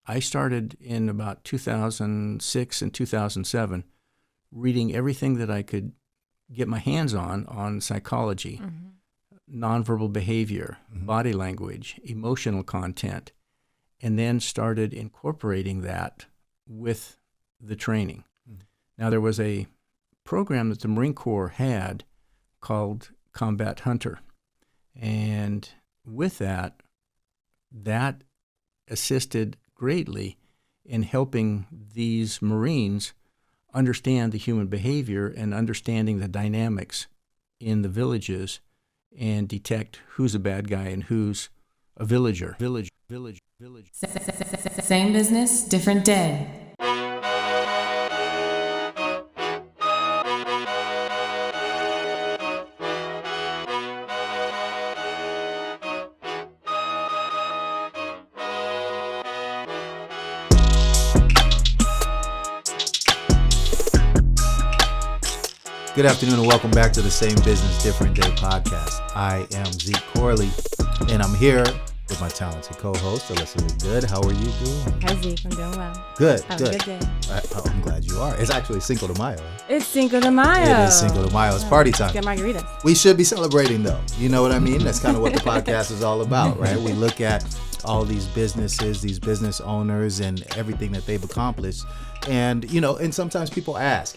I started in about 2006 and 2007 reading everything that I could get my hands on psychology, nonverbal behavior, body language, emotional content, and then started incorporating that with the training. Now, there was a program that the Marine Corps had called Combat Hunter. And with that assisted greatly in helping these Marines understand the human behavior and understanding the dynamics in the villages and detect who's a bad guy and who's a villager. Village. Same business, different day. Good afternoon and welcome back to the Same Business, Different Day podcast. I am Zeke Corley and I'm here with my talented co-host, Alyssa Lee Good. How are you doing? Hi Zeke, I'm doing well. Good, Have good. a good day. I'm glad you are. It's actually Cinco de Mayo. It's Cinco de Mayo. It is Cinco de Mayo. It's party time. Let's get margaritas. We should be celebrating though. You know what I mean? That's kind of what the podcast is all about, right? We look at all these businesses, these business owners and everything that they've accomplished. And, and sometimes people ask,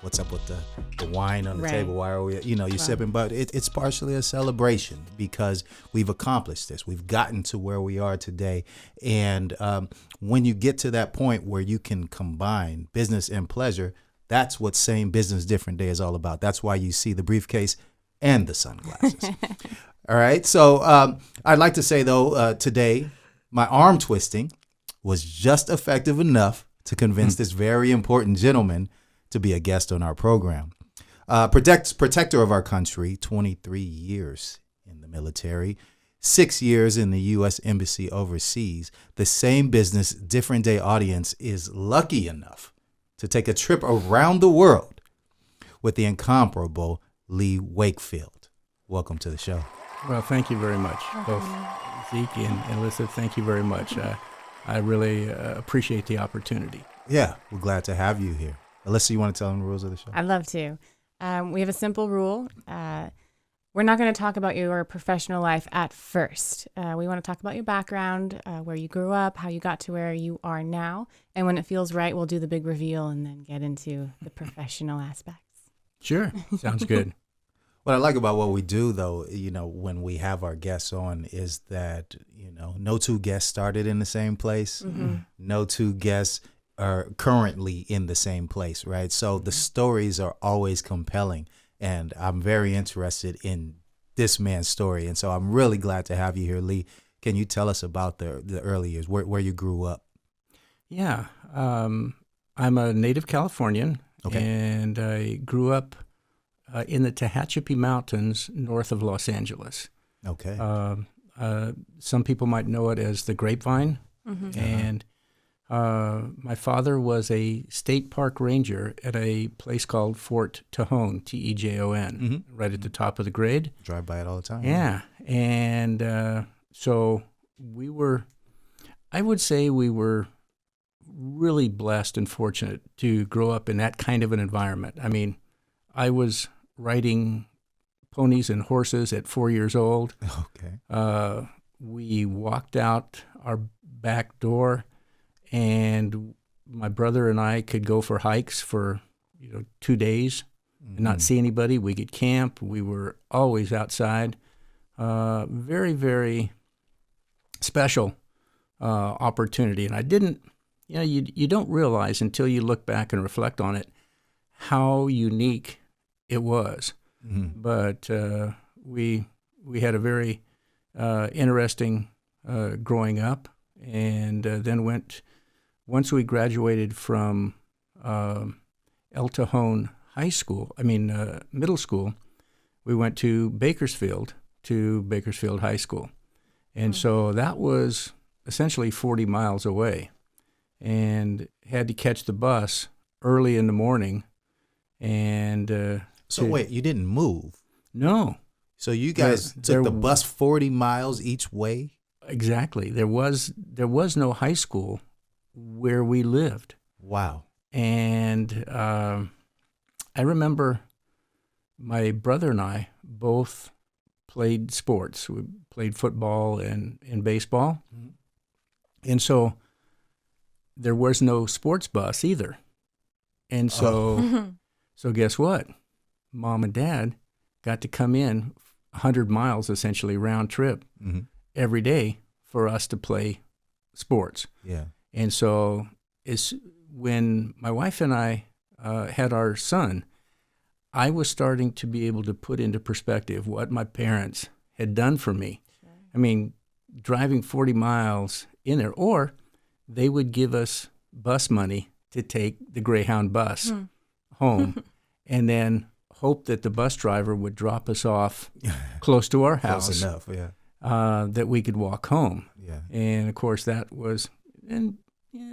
what's up with the wine on the table? Why are we, you're sipping? But it's partially a celebration because we've accomplished this. We've gotten to where we are today. And when you get to that point where you can combine business and pleasure, that's what Same Business, Different Day is all about. That's why you see the briefcase and the sunglasses. All right. So I'd like to say, though, today, my arm twisting was just effective enough to convince this very important gentleman to be a guest on our program. Protector of our country, 23 years in the military, 6 years in the U.S. Embassy overseas. The Same Business, Different Day audience is lucky enough to take a trip around the world with the incomparable Lee Wakefield. Welcome to the show. Well, thank you very much, both Zeke and Alyssa. Thank you very much. I really appreciate the opportunity. Yeah, we're glad to have you here. Alyssa, you want to tell them the rules of the show? I'd love to. We have a simple rule. We're not going to talk about your professional life at first. We want to talk about your background, where you grew up, how you got to where you are now. And when it feels right, we'll do the big reveal and then get into the professional aspects. Sure. Sounds good. What I like about what we do, though, when we have our guests on is that, no two guests started in the same place. Mm-hmm. No two guests are currently in the same place, right? So the stories are always compelling. And I'm very interested in this man's story. And so I'm really glad to have you here, Lee. Can you tell us about the early years, where you grew up? Yeah. I'm a native Californian. Okay. And I grew up in the Tehachapi Mountains north of Los Angeles. Okay. Some people might know it as the Grapevine. Mm-hmm. And my father was a state park ranger at a place called Fort Tejon, Tejon, right at the top of the grade. Drive by it all the time. Yeah. And so I would say we were really blessed and fortunate to grow up in that kind of an environment. I mean, I was riding ponies and horses at 4 years old. Okay. We walked out our back door, and my brother and I could go for hikes for 2 days and not see anybody. We could camp. We were always outside. Very, very special opportunity. And I didn't, you don't realize until you look back and reflect on it how unique it was. Mm-hmm. But we had a very interesting growing up, and then once we graduated from El Tejon middle school, we went to Bakersfield High School. And so that was essentially 40 miles away, and had to catch the bus early in the morning. And so wait, you didn't move? No. So you guys took the bus 40 miles each way? Exactly. There was no high school where we lived. Wow. And I remember my brother and I both played sports. We played football and baseball. And so there was no sports bus either. And so, so guess what? Mom and Dad got to come in 100 miles, essentially round trip, every day for us to play sports. Yeah. And so when my wife and I had our son, I was starting to be able to put into perspective what my parents had done for me. Sure. I mean, driving 40 miles in there, or they would give us bus money to take the Greyhound bus home and then hope that the bus driver would drop us off close to our house. Close enough, yeah. That we could walk home. Yeah. And of course, that was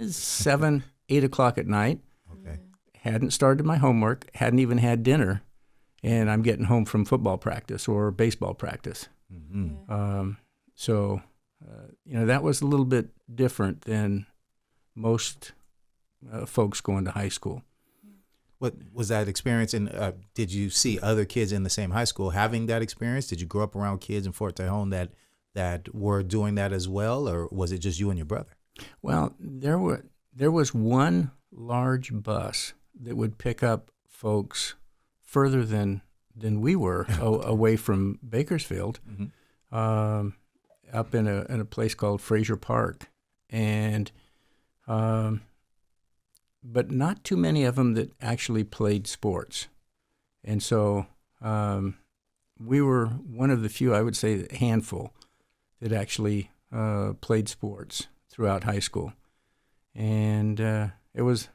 7, 8 o'clock at night. Okay. Hadn't started my homework, hadn't even had dinner, and I'm getting home from football practice or baseball practice. So, that was a little bit different than most folks going to high school. What was that experience? And did you see other kids in the same high school having that experience? Did you grow up around kids in Fort Tejon that were doing that as well, or was it just you and your brother? Well, there was one large bus that would pick up folks further than we were away from Bakersfield, up in a place called Fraser Park, and but not too many of them that actually played sports. And so we were one of the few, I would say a handful, that actually played sports throughout high school. And it was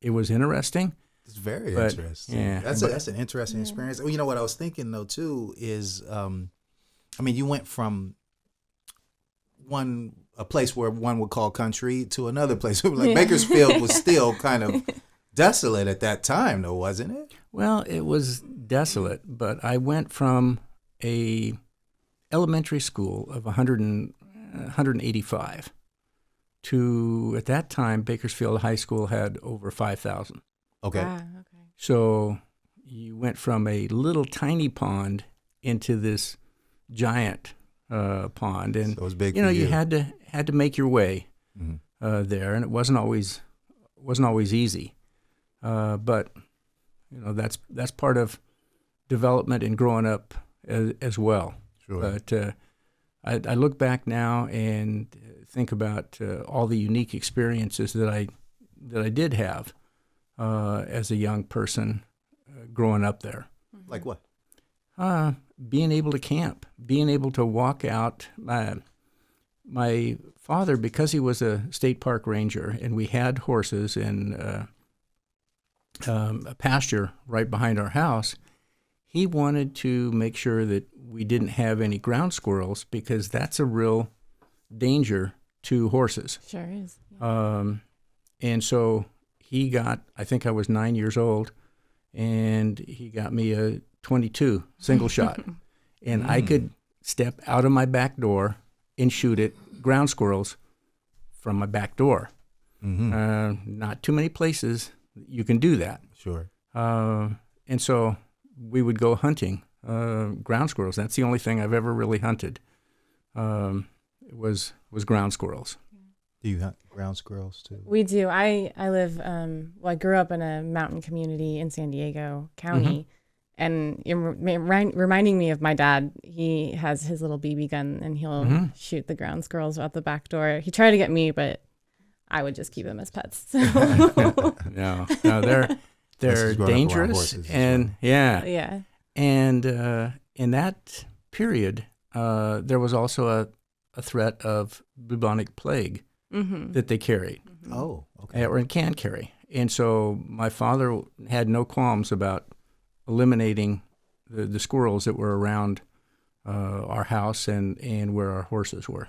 interesting. It's very interesting. Yeah, that's an interesting experience. You know what I was thinking though too is, you went from a place where one would call country to another place. Like Bakersfield was still kind of desolate at that time, though, wasn't it? Well, it was desolate, but I went from a elementary school of 185 to, at that time, Bakersfield High School had over 5,000. Okay. Okay. So you went from a little tiny pond into this giant pond, and so it was big. You had to make your way there, and it wasn't always easy. But that's part of development and growing up as well. Sure. But I look back now and think about all the unique experiences that I did have as a young person growing up there. Like what? Being able to camp, being able to walk out. My father, because he was a state park ranger, and we had horses in a pasture right behind our house, he wanted to make sure that we didn't have any ground squirrels, because that's a real danger to horses. Sure is. And so I think I was 9 years old, and he got me a .22 single shot, and I could step out of my back door and shoot at ground squirrels from my back door. Not too many places you can do that. Sure. And so we would go hunting ground squirrels. That's the only thing I've ever really hunted. Was ground squirrels. Do you hunt ground squirrels too? We do. I live. I grew up in a mountain community in San Diego County. And you're reminding me of my dad. He has his little BB gun, and he'll shoot the ground squirrels out the back door. He tried to get me, but I would just keep them as pets. So. No, they're dangerous, and yeah. And in that period, there was also a threat of bubonic plague that they carried. Oh, okay. Or can carry. And so my father had no qualms about eliminating the squirrels that were around our house and where our horses were.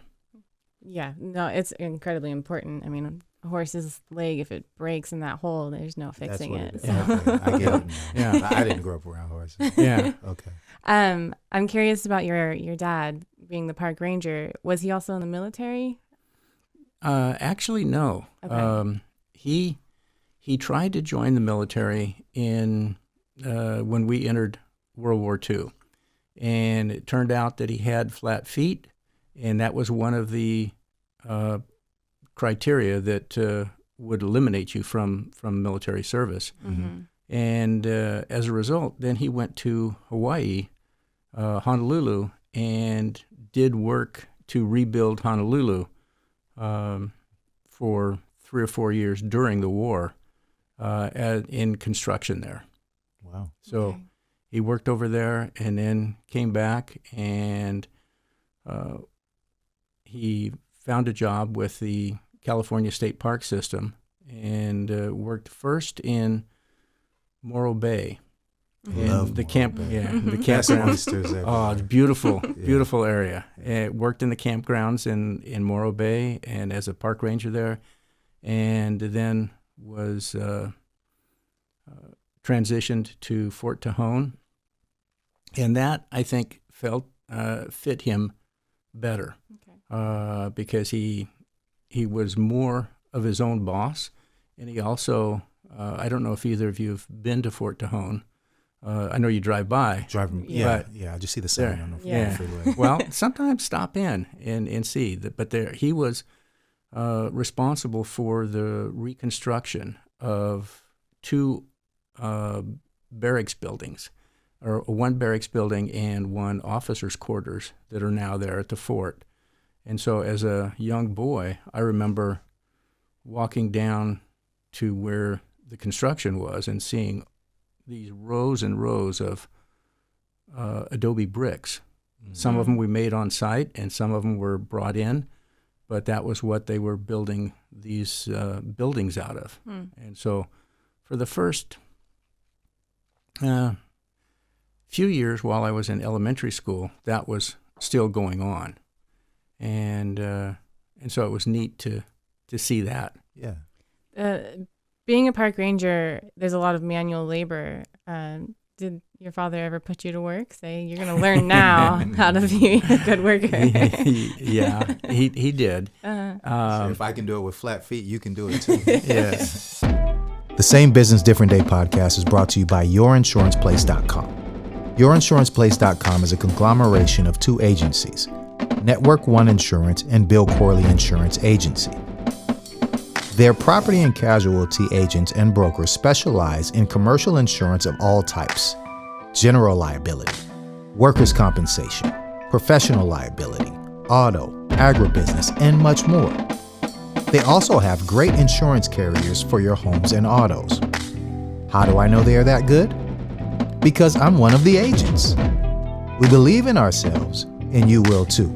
Yeah, no, it's incredibly important. I mean, a horse's leg, if it breaks in that hole, there's no fixing it. So. Okay. I get it. Yeah. I didn't grow up around horses. Yeah. Okay. I'm curious about your dad being the park ranger. Was he also in the military? Actually, no. Okay. He tried to join the military when we entered World War II, and it turned out that he had flat feet, and that was one of the criteria that would eliminate you from military service. Mm-hmm. And as a result, then he went to Hawaii, Honolulu, and did work to rebuild Honolulu for 3 or 4 years during the war in construction there. Wow. So Okay. he worked over there and then came back, and he found a job with the California State Park System and worked first in Morro Bay. Love And the Morro camp, Bay. yeah, the Best campgrounds. oysters Oh, everywhere. it's beautiful, beautiful area. Worked in the campgrounds in Morro Bay and as a park ranger there, and then was transitioned to Fort Tejon, and that I think fit him better because he was more of his own boss, and he also I don't know if either of you have been to Fort Tejon. I know you drive by. Driving, Yeah. I just see the sign There. on the Yeah. freeway. Well, sometimes stop in and see that. But there, he was responsible for the reconstruction of 2 barracks buildings, or 1 barracks building and 1 officers' quarters that are now there at the fort. And so, as a young boy, I remember walking down to where the construction was and seeing these rows and rows of adobe bricks. Some of them we made on site, and some of them were brought in, but that was what they were building these buildings out of. And so for the first few years while I was in elementary school, that was still going on. And so it was neat to see that. Yeah. Being a park ranger, there's a lot of manual labor. Did your father ever put you to work? Say, you're going to learn now how to be a good worker. Yeah, he did. So if I can do it with flat feet, you can do it too. Yes. The Same Business Different Day podcast is brought to you by YourInsurancePlace.com. YourInsurancePlace.com is a conglomeration of 2 agencies, Network One Insurance and Bill Corley Insurance Agency. Their property and casualty agents and brokers specialize in commercial insurance of all types, general liability, workers' compensation, professional liability, auto, agribusiness, and much more. They also have great insurance carriers for your homes and autos. How do I know they are that good? Because I'm one of the agents. We believe in ourselves, and you will too.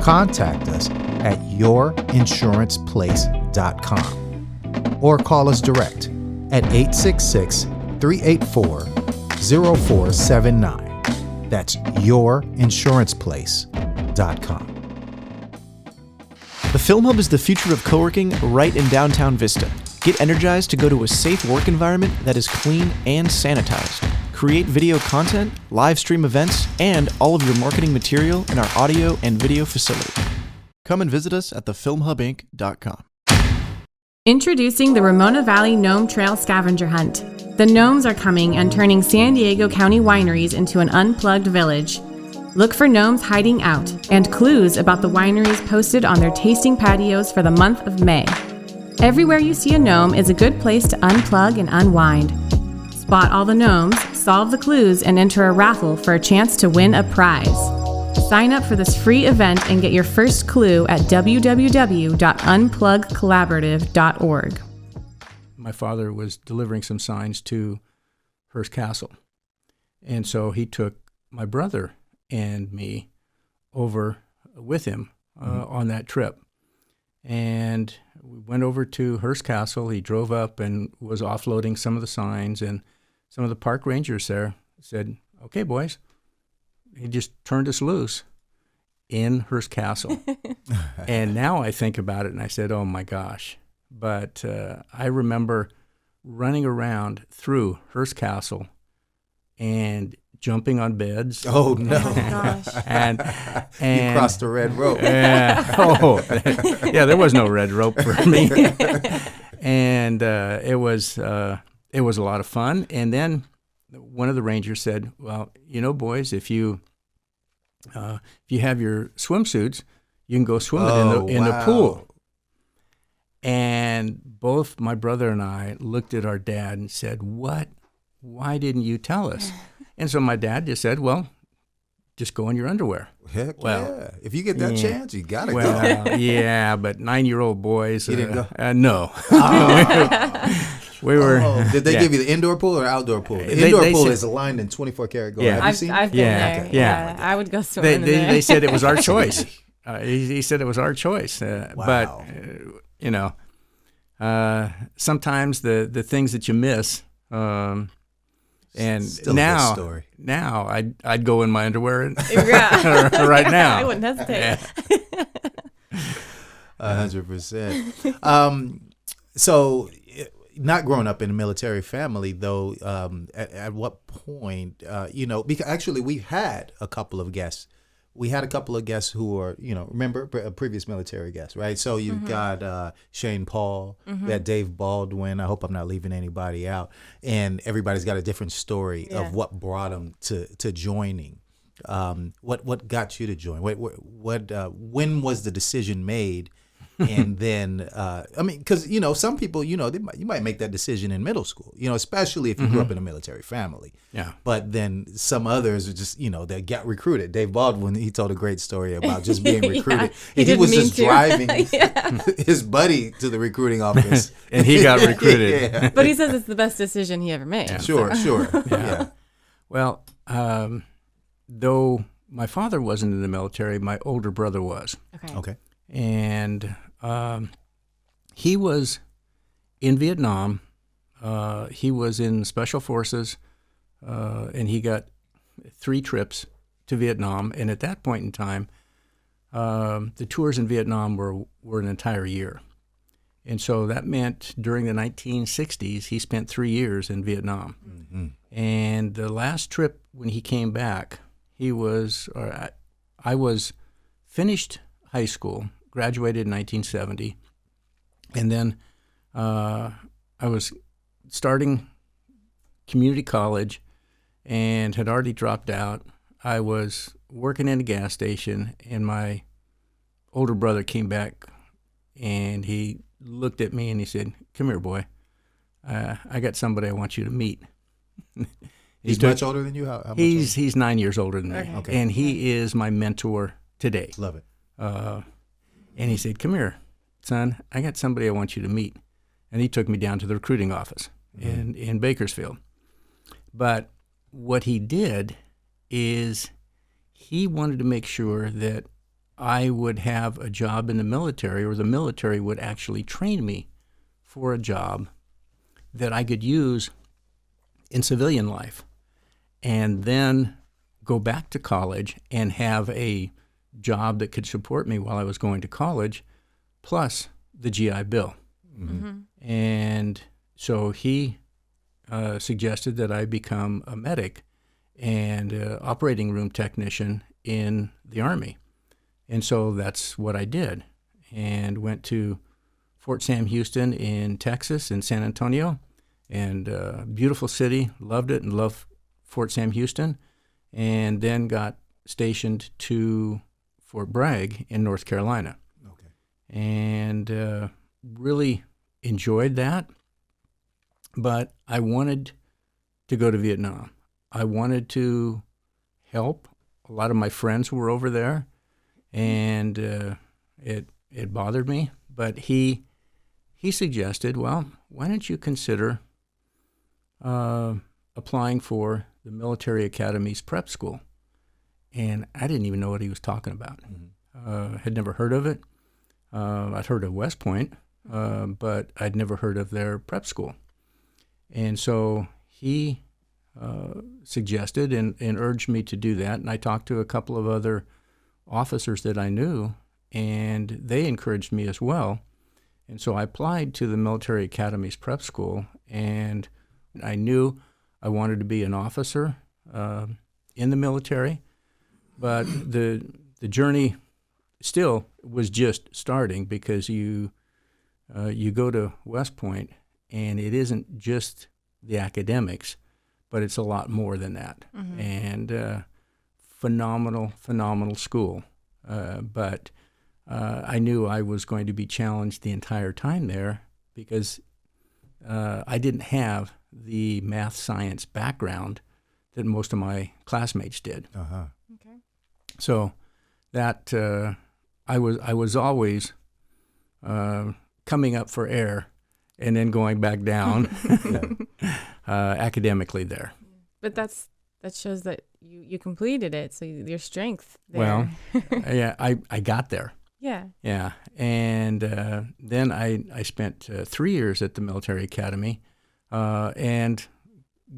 Contact us at yourinsuranceplace.com or call us direct at 866-384-0479. That's yourinsuranceplace.com. The Film Hub is the future of co-working right in downtown Vista. Get energized to go to a safe work environment that is clean and sanitized. Create video content, live stream events, and all of your marketing material in our audio and video facility. Come and visit us at thefilmhubinc.com. Introducing the Ramona Valley Gnome Trail Scavenger Hunt. The gnomes are coming and turning San Diego County wineries into an unplugged village. Look for gnomes hiding out and clues about the wineries posted on their tasting patios for the month of May. Everywhere you see a gnome is a good place to unplug and unwind. Spot all the gnomes, solve the clues, and enter a raffle for a chance to win a prize. Sign up for this free event and get your first clue at www.unplugcollaborative.org. My father was delivering some signs to Hearst Castle, and so he took my brother and me over with him on that trip. And we went over to Hearst Castle. He drove up and was offloading some of the signs, and some of the park rangers there said, "Okay, boys." He just turned us loose in Hearst Castle. And now I think about it and I said, oh my gosh. But I remember running around through Hearst Castle and jumping on beds. Oh no! Oh gosh. And You crossed the red rope. yeah, there was no red rope for me. And it was a lot of fun. And then one of the rangers said, "Well, boys, if you have your swimsuits, you can go swim in the pool." And both my brother and I looked at our dad and said, "What? Why didn't you tell us?" And so my dad just said, "Well, just go in your underwear." Heck Well, yeah! If you get that chance, you gotta go. Well, yeah, but 9-year-old boys. You didn't go? No. We were. Oh, did they yeah. give you the indoor pool or outdoor pool? The They indoor pool said- is aligned in 24 karat gold. Yeah. Have you seen? I've been Yeah, there. yeah. I would go swimming They, in there. they said it was our choice. He said it was our choice. But sometimes the things that you miss. And Still a now, good story. now I'd go in my underwear Yeah. right now. I wouldn't hesitate. 100%. So, not growing up in a military family, though, at what point, because actually we had a couple of guests. We had a couple of guests who are, remember, previous military guests, right? So you've got Shane Paul, we had Dave Baldwin. I hope I'm not leaving anybody out. And everybody's got a different story of what brought them to joining. What got you to join? When was the decision made? And then, because, some people, you might make that decision in middle school, especially if you grew up in a military family. Yeah. But then some others are just, they got recruited. Dave Baldwin, he told a great story about just being recruited. he And he was didn't just mean driving his buddy to the recruiing office. And he got recruited. Yeah. But he says it's the best decision he ever made. Sure. Yeah. Well, though my father wasn't in the military, my older brother was. Okay. And he was in Vietnam. He was in Special Forces, and he got 3 trips to Vietnam. And at that point in time, the tours in Vietnam were an entire year. And so that meant during the 1960s, he spent 3 years in Vietnam. Mm-hmm. And the last trip when he came back, I was finished high school, graduated in 1970, and then I was starting community college and had already dropped out. I was working in a gas station, and my older brother came back, and he looked at me and he said, "Come here, boy. I got somebody I want you to meet." He's much older than you? How much older? He's 9 years older than me, Okay. and he is my mentor today. Love it. And he said, "Come here, son. I got somebody I want you to meet." And he took me down to the recruiting office in Bakersfield. But what he did is he wanted to make sure that I would have a job in the military, or the military would actually train me for a job that I could use in civilian life, and then go back to college and have a job that could support me while I was going to college, plus the GI Bill. Mm-hmm. And so he suggested that I become a medic and operating room technician in the Army. And so that's what I did, and went to Fort Sam Houston in Texas, in San Antonio, and beautiful city, loved it, and loved Fort Sam Houston, and then got stationed to Fort Bragg in North Carolina. Okay. And really enjoyed that, but I wanted to go to Vietnam. I wanted to help. A lot of my friends were over there, and it bothered me. But he suggested, well, why don't you consider applying for the military academy's prep school? And I didn't even know what he was talking about. Had never heard of it. I'd heard of West Point, but I'd never heard of their prep school. And so he suggested and urged me to do that. And I talked to a couple of other officers that I knew, and they encouraged me as well. And so I applied to the military academy's prep school, and I knew I wanted to be an officer. in the military, but the journey still was just starting, because you go to West Point, and it isn't just the academics, but it's a lot more than that. And phenomenal school. But I knew I was going to be challenged the entire time there, because I didn't have the math science background that most of my classmates did. Okay. So that I was always coming up for air and then going back down academically there. But that shows that you completed it, so your strength there. Well, yeah, I got there. Yeah. Yeah, and then I spent 3 years at the military academy, and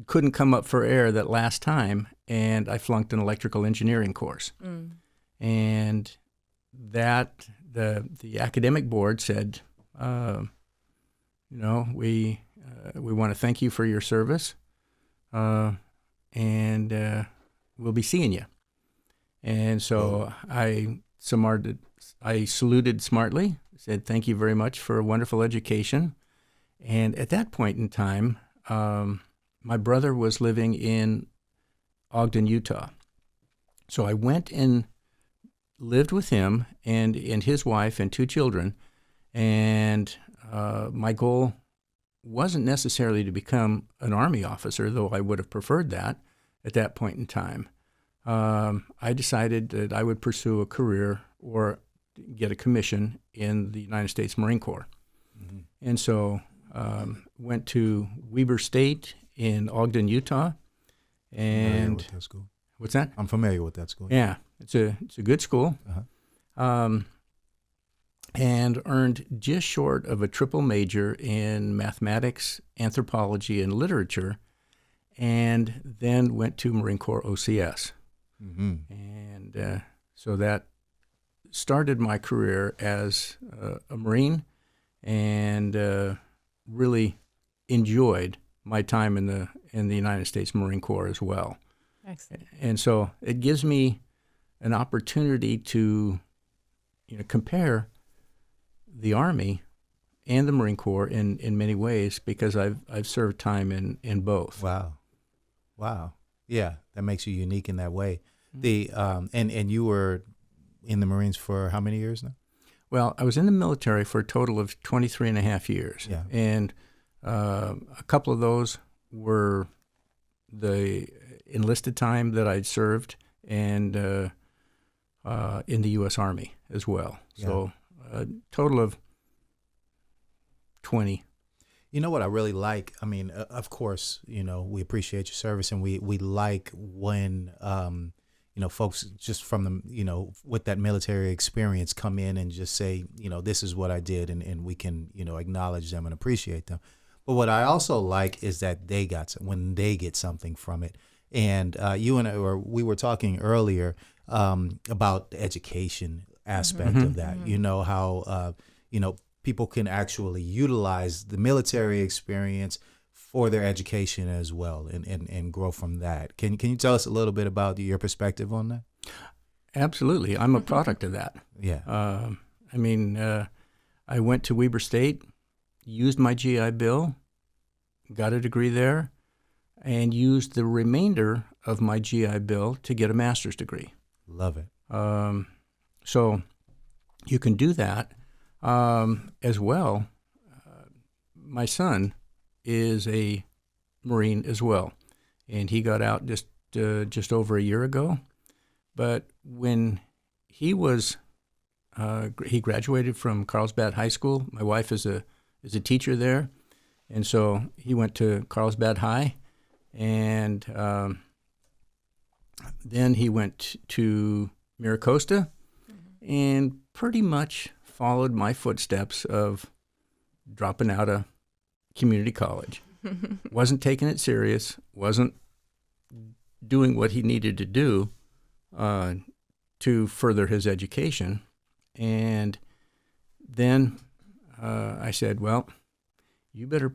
couldn't come up for air that last time, and I flunked an electrical engineering course. And that the academic board said, we want to thank you for your service, and we'll be seeing you. And so I saluted smartly, said thank you very much for a wonderful education. And at that point in time, my brother was living in Ogden, Utah. So I went and lived with him and his wife and 2 children. And my goal wasn't necessarily to become an Army officer, though I would have preferred that at that point in time. I decided that I would pursue a career or get a commission in the United States Marine Corps. And so went to Weber State in Ogden, Utah. And with that school. What's that? I'm familiar with that school. Yeah, it's a good school. And earned just short of a triple major in mathematics, anthropology, and literature, and then went to Marine Corps OCS. And so that started my career as a Marine, and really enjoyed my time in the United States Marine Corps as well. Excellent. And so it gives me an opportunity to compare the Army and the Marine Corps in many ways, because I've served time in both. Wow. Yeah, that makes you unique in that way. And you were in the Marines for how many years now? Well, I was in the military for a total of 23 and a half years. Yeah. And a couple of those were the enlisted time that I'd served, and in the U.S. Army as well. Yeah. So a total of 20. You know what I really like? I mean, of course, we appreciate your service, and we like when, folks just from the, with that military experience come in and just say, this is what I did, and we can, acknowledge them and appreciate them. But what I also like is that when they get something from it. And we were talking earlier about the education aspect of that, how, people can actually utilize the military experience for their education as well, and grow from that. Can you tell us a little bit about your perspective on that? Absolutely. I'm a product of that. Yeah. I went to Weber State, used my GI Bill, got a degree there, and used the remainder of my GI Bill to get a master's degree. Love it. So you can do that as well. My son is a Marine as well, and he got out just over a year ago. But when he was he graduated from Carlsbad High School. My wife is a teacher there, and so he went to Carlsbad High, and then he went to Miracosta, and pretty much followed my footsteps of dropping out of community college. Wasn't taking it serious, wasn't doing what he needed to do to further his education. And then I said, well, you better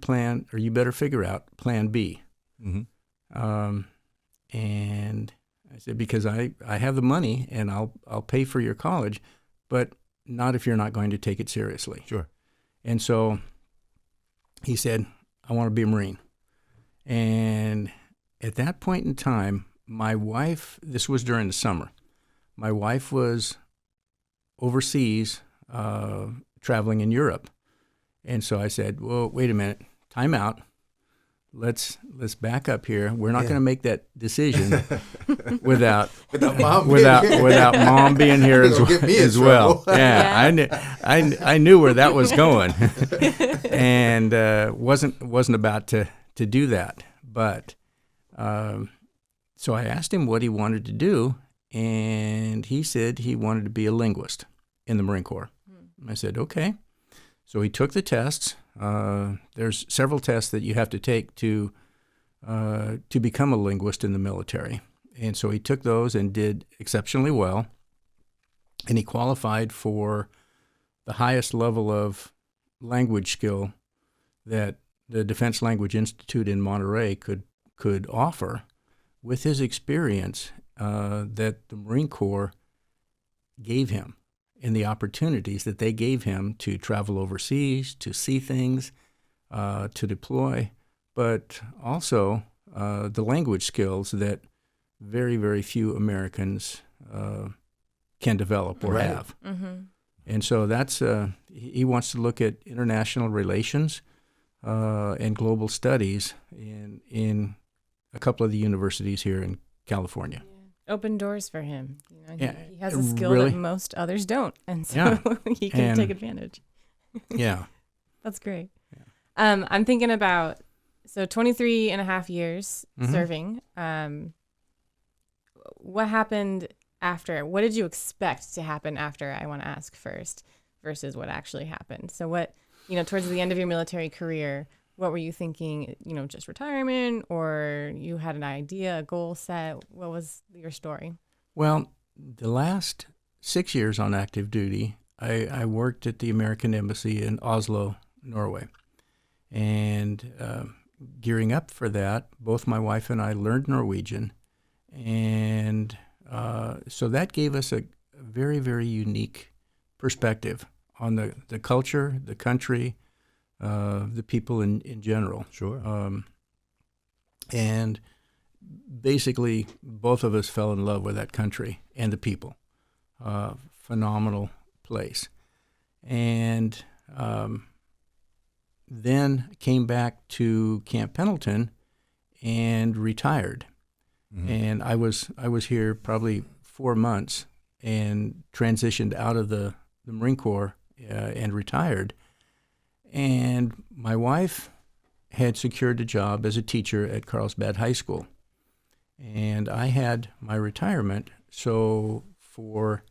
figure out plan B. And I said, because I have the money and I'll pay for your college, but not if you're not going to take it seriously. Sure. And so he said, I want to be a Marine. And at that point in time, my wife, this was during the summer, my wife was overseas traveling in Europe. And so I said, well, wait a minute, time out. Let's back up here. We're not going to make that decision without mom being here as well. Yeah. I knew where that was going, and wasn't about to do that. But so I asked him what he wanted to do, and he said he wanted to be a linguist in the Marine Corps. I said, okay. So he took the tests. There's several tests that you have to take to become a linguist in the military. And so he took those and did exceptionally well. And he qualified for the highest level of language skill that the Defense Language Institute in Monterey could offer with his experience that the Marine Corps gave him, and the opportunities that they gave him to travel overseas, to see things, to deploy, but also the language skills that very, very few Americans can develop or have. Mm-hmm. And so that's he wants to look at international relations and global studies in a couple of the universities here in California. Open doors for him. Yeah, he has a skill really? that most others don't, and so he can take advantage. Yeah. That's great. Yeah. I'm thinking about, 23 and a half years serving. What happened after? What did you expect to happen after, I want to ask first, versus what actually happened? So what, towards the end of your military career, what were you thinking, just retirement, or you had an idea, a goal set? What was your story? Well, the last 6 years on active duty, I worked at the American Embassy in Oslo, Norway. And gearing up for that, both my wife and I learned Norwegian. And so that gave us a very, very unique perspective on the culture, the country, the people in general. Sure. And basically, both of us fell in love with that country and the people. Phenomenal place. And then came back to Camp Pendleton and retired. Mm-hmm. And I was here probably 4 months and transitioned out of the Marine Corps and retired. And my wife had secured a job as a teacher at Carlsbad High School. And I had my retirement. So for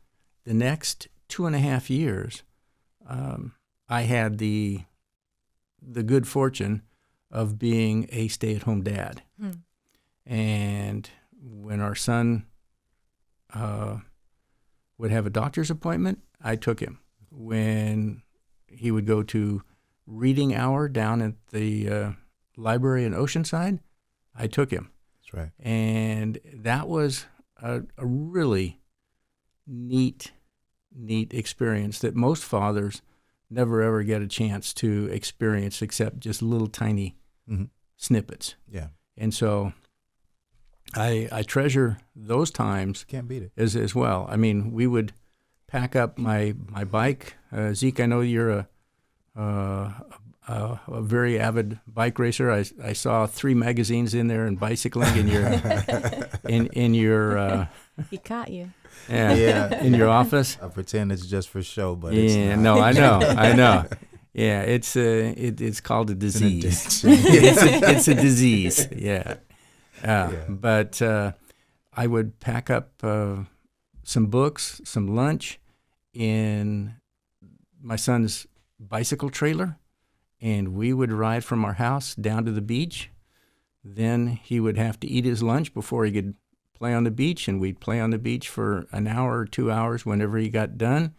the next 2.5 years, I had the good fortune of being a stay-at-home dad. And when our son would have a doctor's appointment, I took him. When he would go to reading hour down at the library in Oceanside, I took him. That's right. And that was a really neat experience that most fathers never ever get a chance to experience except just little tiny snippets. Yeah. And so I treasure those times. Can't beat it. As well. I mean, we would pack up my bike. Zeke, I know you're a very avid bike racer. I saw 3 magazines in there and bicycling in your in your he caught you. Yeah. In your office. I pretend it's just for show, but it's not. No, I know. Yeah, it's called a disease. It's a disease. Yeah. But I would pack up some books, some lunch in my son's bicycle trailer, and we would ride from our house down to the beach. Then he would have to eat his lunch before he could play on the beach, and we'd play on the beach for an hour or 2 hours whenever he got done.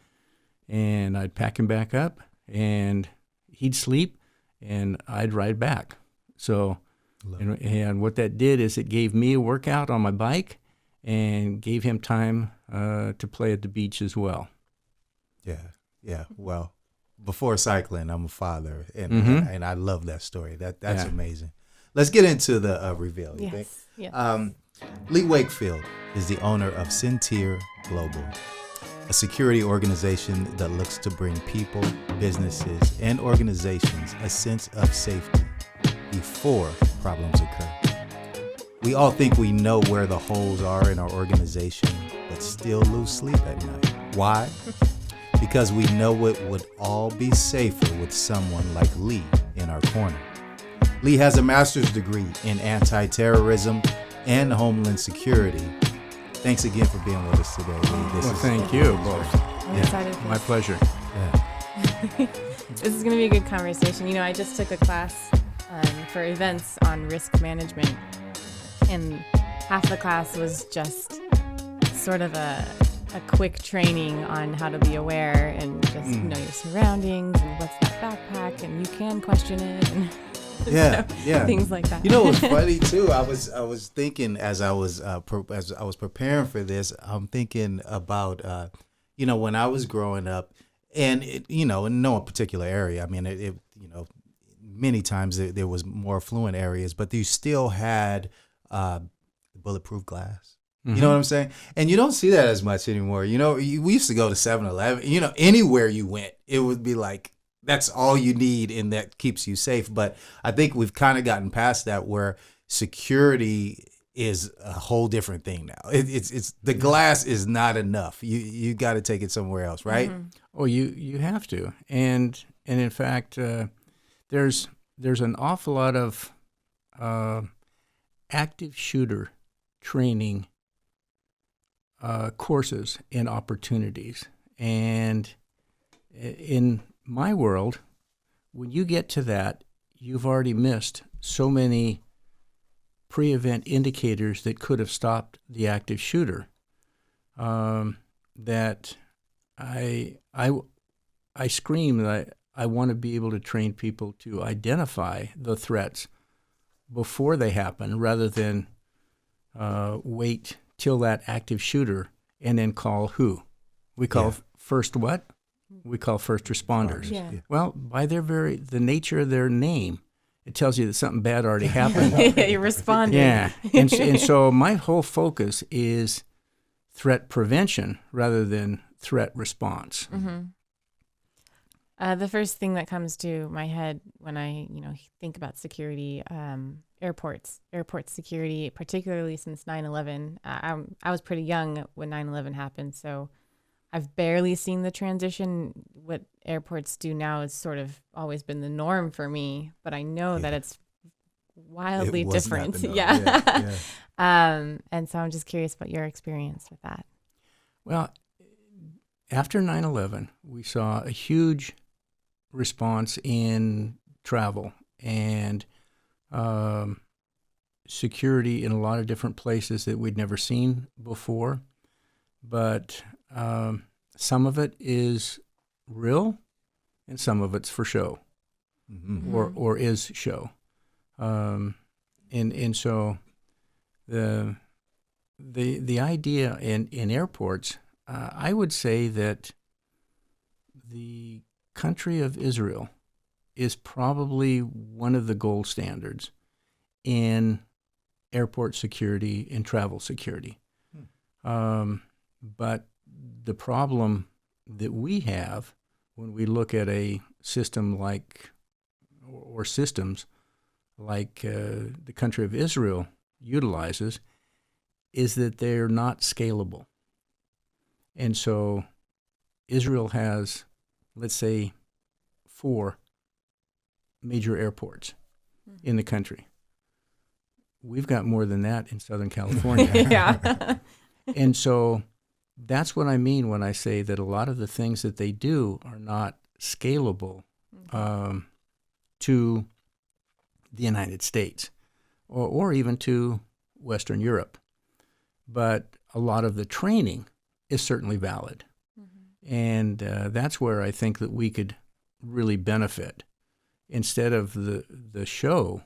And I'd pack him back up, and he'd sleep, and I'd ride back. So, and what that did is it gave me a workout on my bike, and gave him time to play at the beach as well. Yeah. Well, before cycling, I'm a father, and and I love that story. That's amazing. Let's get into the reveal. You think? Yes. Lee Wakefield is the owner of Sincere Global, a security organization that looks to bring people, businesses, and organizations a sense of safety before problems occur. We all think we know where the holes are in our organization, but still lose sleep at night. Why? Because we know it would all be safer with someone like Lee in our corner. Lee has a master's degree in anti-terrorism and homeland security. Thanks again for being with us today, Lee. Thank you both. I'm excited. My pleasure. Yeah. This is going to be a good conversation. I just took a class for events on risk management, and half the class was just sort of a quick training on how to be aware and just know your surroundings and what's that backpack, and you can question it. And things like that. What's funny too? I was thinking as I was preparing for this, I'm thinking about when I was growing up, and in no particular area. I mean, it many times there was more affluent areas, but you still had bulletproof glass. You know what I'm saying? And you don't see that as much anymore. We used to go to 7-Eleven. Anywhere you went, it would be like, that's all you need, and that keeps you safe. But I think we've kind of gotten past that, where security is a whole different thing now. It's the glass is not enough. You got to take it somewhere else, right? Oh, you have to, and in fact, there's an awful lot of active shooter training courses and opportunities, and in my world, when you get to that, you've already missed so many pre-event indicators that could have stopped the active shooter, that I scream that I want to be able to train people to identify the threats before they happen, rather than wait till that active shooter and then call who? We call first what? We call first responders. Yeah. Well, by the nature of their name, it tells you that something bad already happened. Yeah, you responded. Yeah, and so my whole focus is threat prevention rather than threat response. The first thing that comes to my head when I, think about security, airport security, particularly since 9/11. I was pretty young when 9/11 happened, so I've barely seen the transition. What airports do now has sort of always been the norm for me, but I know that it's wildly different. Yeah. And so I'm just curious about your experience with that. Well, after 9/11, we saw a huge response in travel and security in a lot of different places that we'd never seen before. But some of it is real, and some of it's for show, or is show. And so the idea in airports, I would say that the country of Israel is probably one of the gold standards in airport security and travel security. But the problem that we have when we look at a system like, or systems like the country of Israel utilizes, is that they're not scalable. And so Israel has, let's say, 4 major airports in the country. We've got more than that in Southern California. Yeah. And so that's what I mean when I say that a lot of the things that they do are not scalable to the United States or even to Western Europe. But a lot of the training is certainly valid. And that's where I think that we could really benefit. Instead of the show,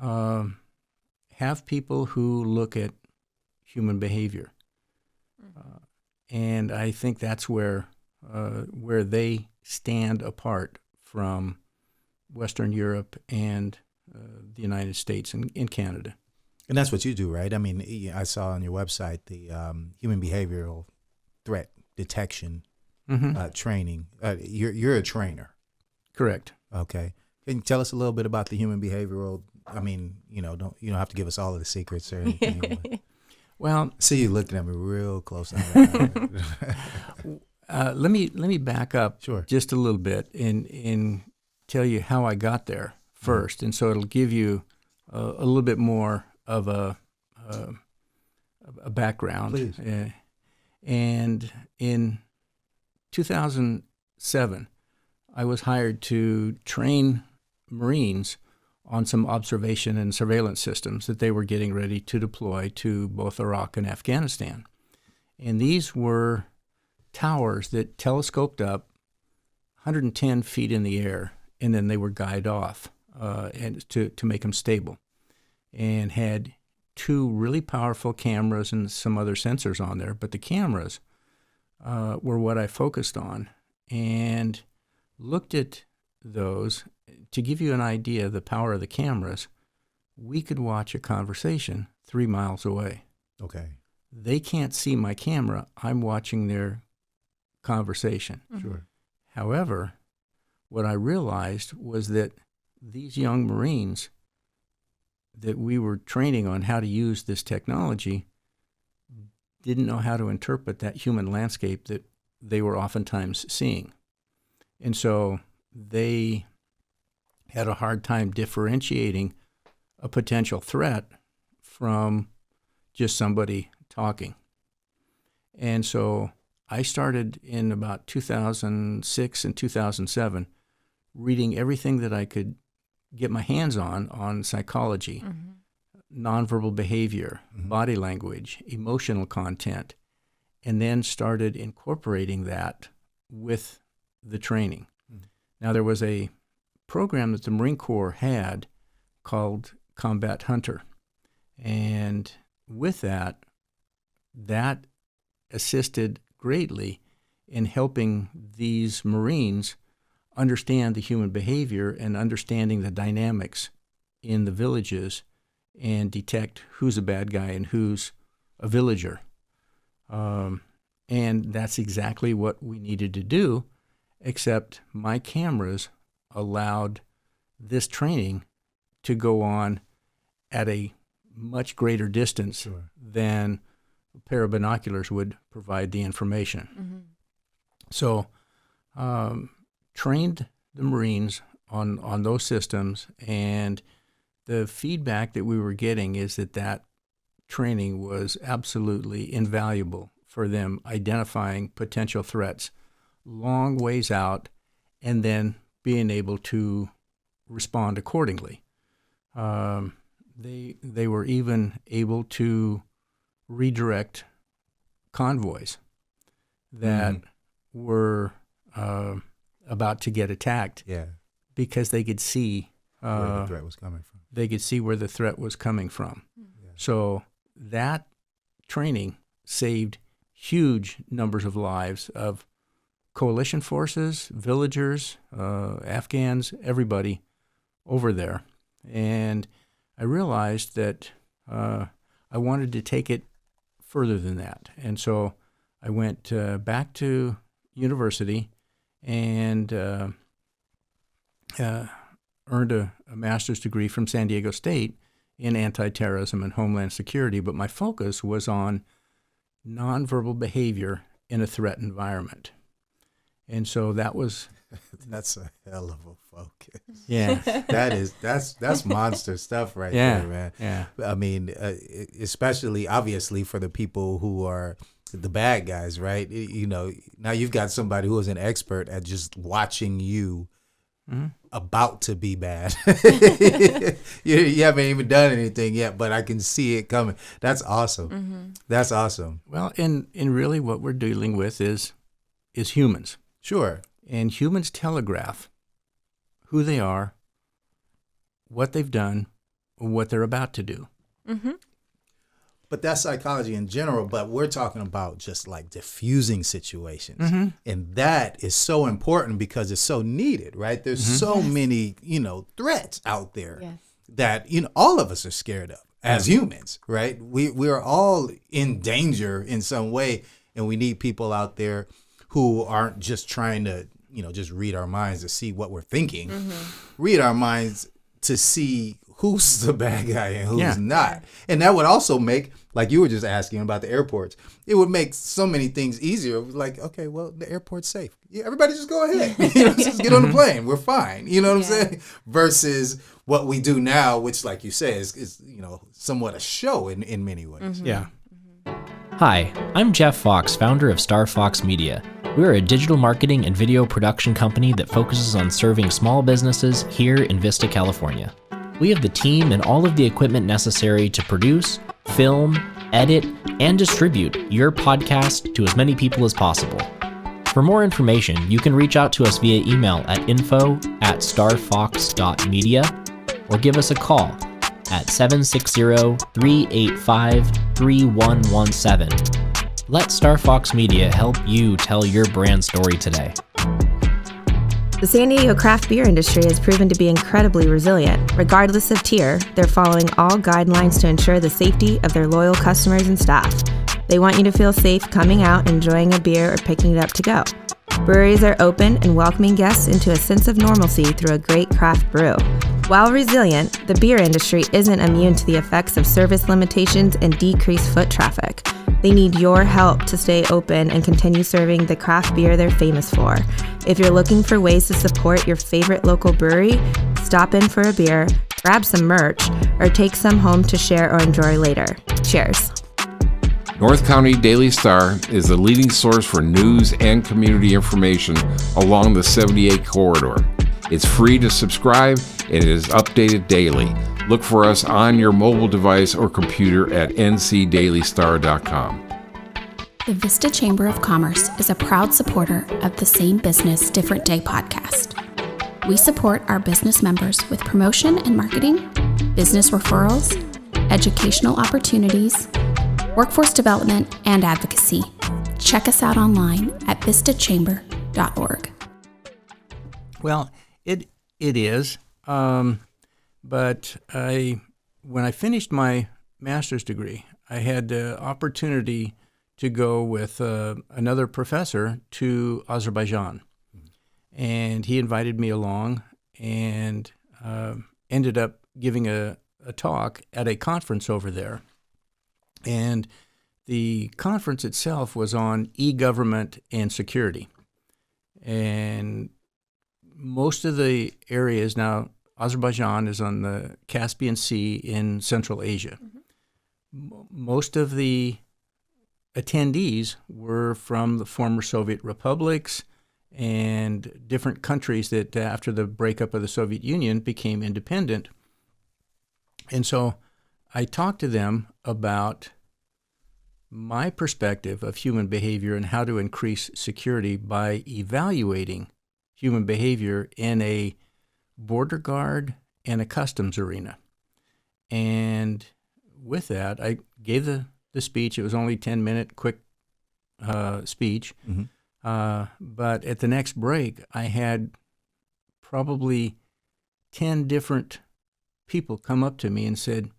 have people who look at human behavior. And I think that's where they stand apart from Western Europe and the United States and Canada. And that's what you do, right? I mean, I saw on your website the human behavioral threat detection training. You're a trainer. Correct. Okay. Can you tell us a little bit about the human behavioral? I mean, you don't have to give us all of the secrets or anything. Well, I see you looking at me real close. let me back up Sure. just a little bit and tell you how I got there first, and so it'll give you a little bit more of a background. Please. And in 2007, I was hired to train Marines on some observation and surveillance systems that they were getting ready to deploy to both Iraq and Afghanistan. And these were towers that telescoped up 110 feet in the air, and then they were guyed off and to make them stable, and had 2 really powerful cameras and some other sensors on there. But the cameras were what I focused on and looked at those. To give you an idea of the power of the cameras, we could watch a conversation 3 miles away. Okay. They can't see my camera. I'm watching their conversation. Sure. However, what I realized was that these young Marines that we were training on how to use this technology didn't know how to interpret that human landscape that they were oftentimes seeing. And so they had a hard time differentiating a potential threat from just somebody talking. And so I started in about 2006 and 2007 reading everything that I could get my hands on psychology, nonverbal behavior, body language, emotional content, and then started incorporating that with the training. Now, there was a program that the Marine Corps had called Combat Hunter. And with that assisted greatly in helping these Marines understand the human behavior and understanding the dynamics in the villages and detect who's a bad guy and who's a villager. And that's exactly what we needed to do, except my cameras allowed this training to go on at a much greater distance than a pair of binoculars would provide the information. So trained the Marines on those systems, and the feedback that we were getting is that training was absolutely invaluable for them identifying potential threats long ways out and then being able to respond accordingly. They were even able to redirect convoys that were about to get attacked, because they could see where the threat was coming from. They could see where the threat was coming from. So that training saved huge numbers of lives of coalition forces, villagers, Afghans, everybody over there. And I realized that I wanted to take it further than that. And so I went back to university and earned a master's degree from San Diego State in anti-terrorism and homeland security. But my focus was on nonverbal behavior in a threat environment. And so that was... That's a hell of a focus. Yeah. That's monster stuff right there, man. Yeah. I mean, especially obviously for the people who are the bad guys, right? Now you've got somebody who is an expert at just watching you about to be bad. You haven't even done anything yet, but I can see it coming. That's awesome. That's awesome. Well, and really what we're dealing with is humans. Sure. And humans telegraph who they are, what they've done, or what they're about to do. But that's psychology in general. But we're talking about just like diffusing situations. And that is so important because it's so needed, right? There's so many, threats out there that, all of us are scared of as humans, right? We're all in danger in some way. And we need people out there who aren't just trying to, just read our minds to see what we're thinking. Read our minds to see who's the bad guy and who's not. And that would also make, like you were just asking about the airports, it would make so many things easier. Like, okay, well, the airport's safe. Yeah, everybody just go ahead. Just get on the plane. We're fine. You know what I'm saying? Versus what we do now, which, like you say, is somewhat a show in many ways. Yeah. Hi, I'm Jeff Fox, founder of StarFox Media. We're a digital marketing and video production company that focuses on serving small businesses here in Vista, California. We have the team and all of the equipment necessary to produce, film, edit, and distribute your podcast to as many people as possible. For more information, you can reach out to us via email at info@starfox.media or give us a call at 760-385-3117. Let StarFox Media help you tell your brand story today. The San Diego craft beer industry has proven to be incredibly resilient. Regardless of tier, they're following all guidelines to ensure the safety of their loyal customers and staff. They want you to feel safe coming out, enjoying a beer, or picking it up to go. Breweries are open and welcoming guests into a sense of normalcy through a great craft brew. While resilient, the beer industry isn't immune to the effects of service limitations and decreased foot traffic. They need your help to stay open and continue serving the craft beer they're famous for. If you're looking for ways to support your favorite local brewery, stop in for a beer, grab some merch, or take some home to share or enjoy later. Cheers. North County Daily Star is the leading source for news and community information along the 78 corridor. It's free to subscribe and it is updated daily. Look for us on your mobile device or computer at ncdailystar.com. The Vista Chamber of Commerce is a proud supporter of the Same Business, Different Day podcast. We support our business members with promotion and marketing, business referrals, educational opportunities, workforce development, and advocacy. Check us out online at vistachamber.org. Well, it is. But when I finished my master's degree, I had the opportunity to go with another professor to Azerbaijan. And he invited me along and ended up giving a talk at a conference over there. And the conference itself was on e-government and security. And most of the areas now, Azerbaijan is on the Caspian Sea in Central Asia. Most of the attendees were from the former Soviet republics and different countries that after the breakup of the Soviet Union became independent. And so I talked to them about my perspective of human behavior and how to increase security by evaluating human behavior in a border guard and a customs arena. And with that, I gave the speech. It was only 10-minute quick speech. But at the next break, I had probably 10 different people come up to me and said,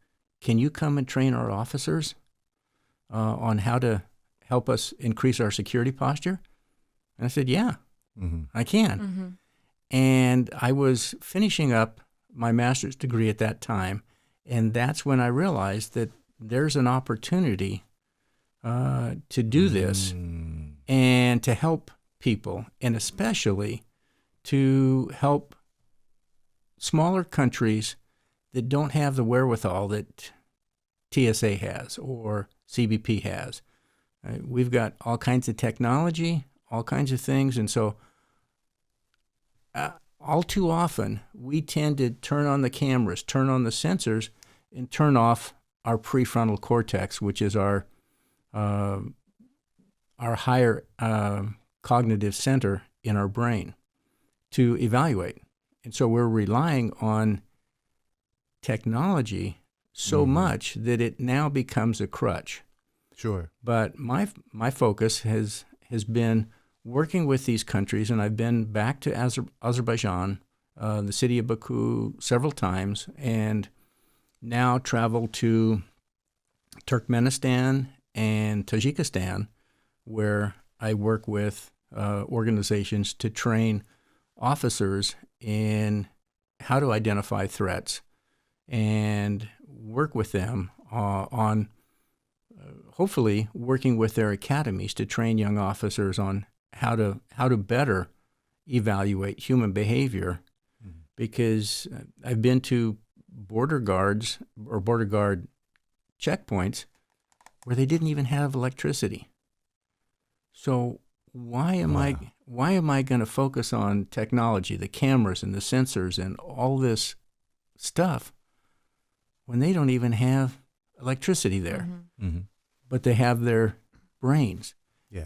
"Can you come and train our officers on how to help us increase our security posture?" And I said, "Yeah, I can." And I was finishing up my master's degree at that time, and that's when I realized that there's an opportunity to do this and to help people, and especially to help smaller countries that don't have the wherewithal that TSA has or CBP has. We've got all kinds of technology, all kinds of things, and so all too often, we tend to turn on the cameras, turn on the sensors, and turn off our prefrontal cortex, which is our higher cognitive center in our brain, to evaluate. And so we're relying on technology so much that it now becomes a crutch. Sure. But my focus has been working with these countries, and I've been back to Azerbaijan, the city of Baku, several times, and now travel to Turkmenistan and Tajikistan, where I work with organizations to train officers in how to identify threats and work with them on hopefully working with their academies to train young officers on how to better evaluate human behavior. Because I've been to border guards or border guard checkpoints where they didn't even have electricity. So why am I going to focus on technology, the cameras and the sensors and all this stuff when they don't even have electricity there? But they have their brains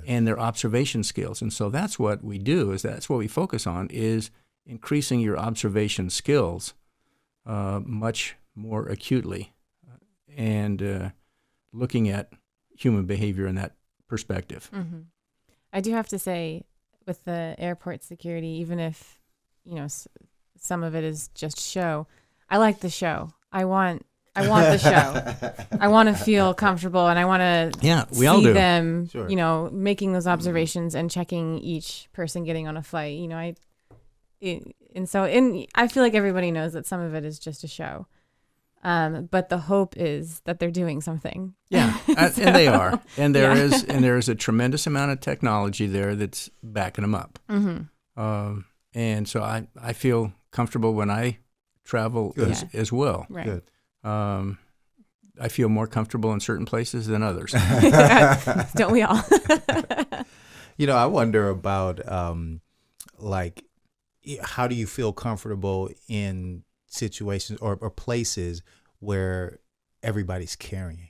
and their observation skills. And so that's what we do, that's what we focus on, is increasing your observation skills much more acutely and looking at human behavior in that perspective. I do have to say, with the airport security, even if, some of it is just show, I like the show. I want the show. I want to feel comfortable, and I want to we all see do. them, Sure. making those observations and checking each person getting on a flight. I feel like everybody knows that some of it is just a show. But the hope is that they're doing something. Yeah, and they are. And there is a tremendous amount of technology there that's backing them up. And so I feel comfortable when I travel as well. Right. Good. I feel more comfortable in certain places than others. Don't we all? I wonder about how do you feel comfortable in situations or places where everybody's carrying?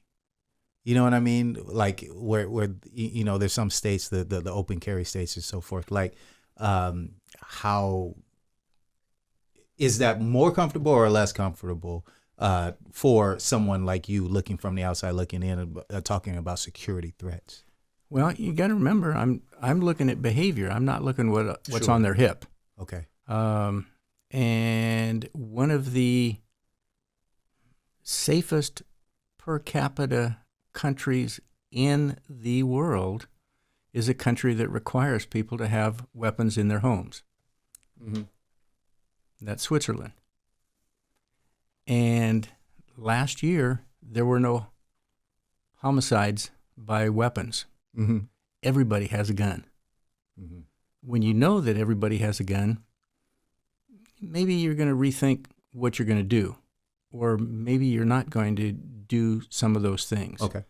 You know what I mean? Like where there's some states, the open carry states and so forth. Like how is that more comfortable or less comfortable for someone like you looking from the outside looking in and talking about security threats? Well, you got to remember, I'm looking at behavior. I'm not looking what's Sure. on their hip. Okay. And one of the safest per capita countries in the world is a country that requires people to have weapons in their homes. That's Switzerland. And last year, there were no homicides by weapons. Everybody has a gun. When you know that everybody has a gun, maybe you're going to rethink what you're going to do, or maybe you're not going to do some of those things. Okay.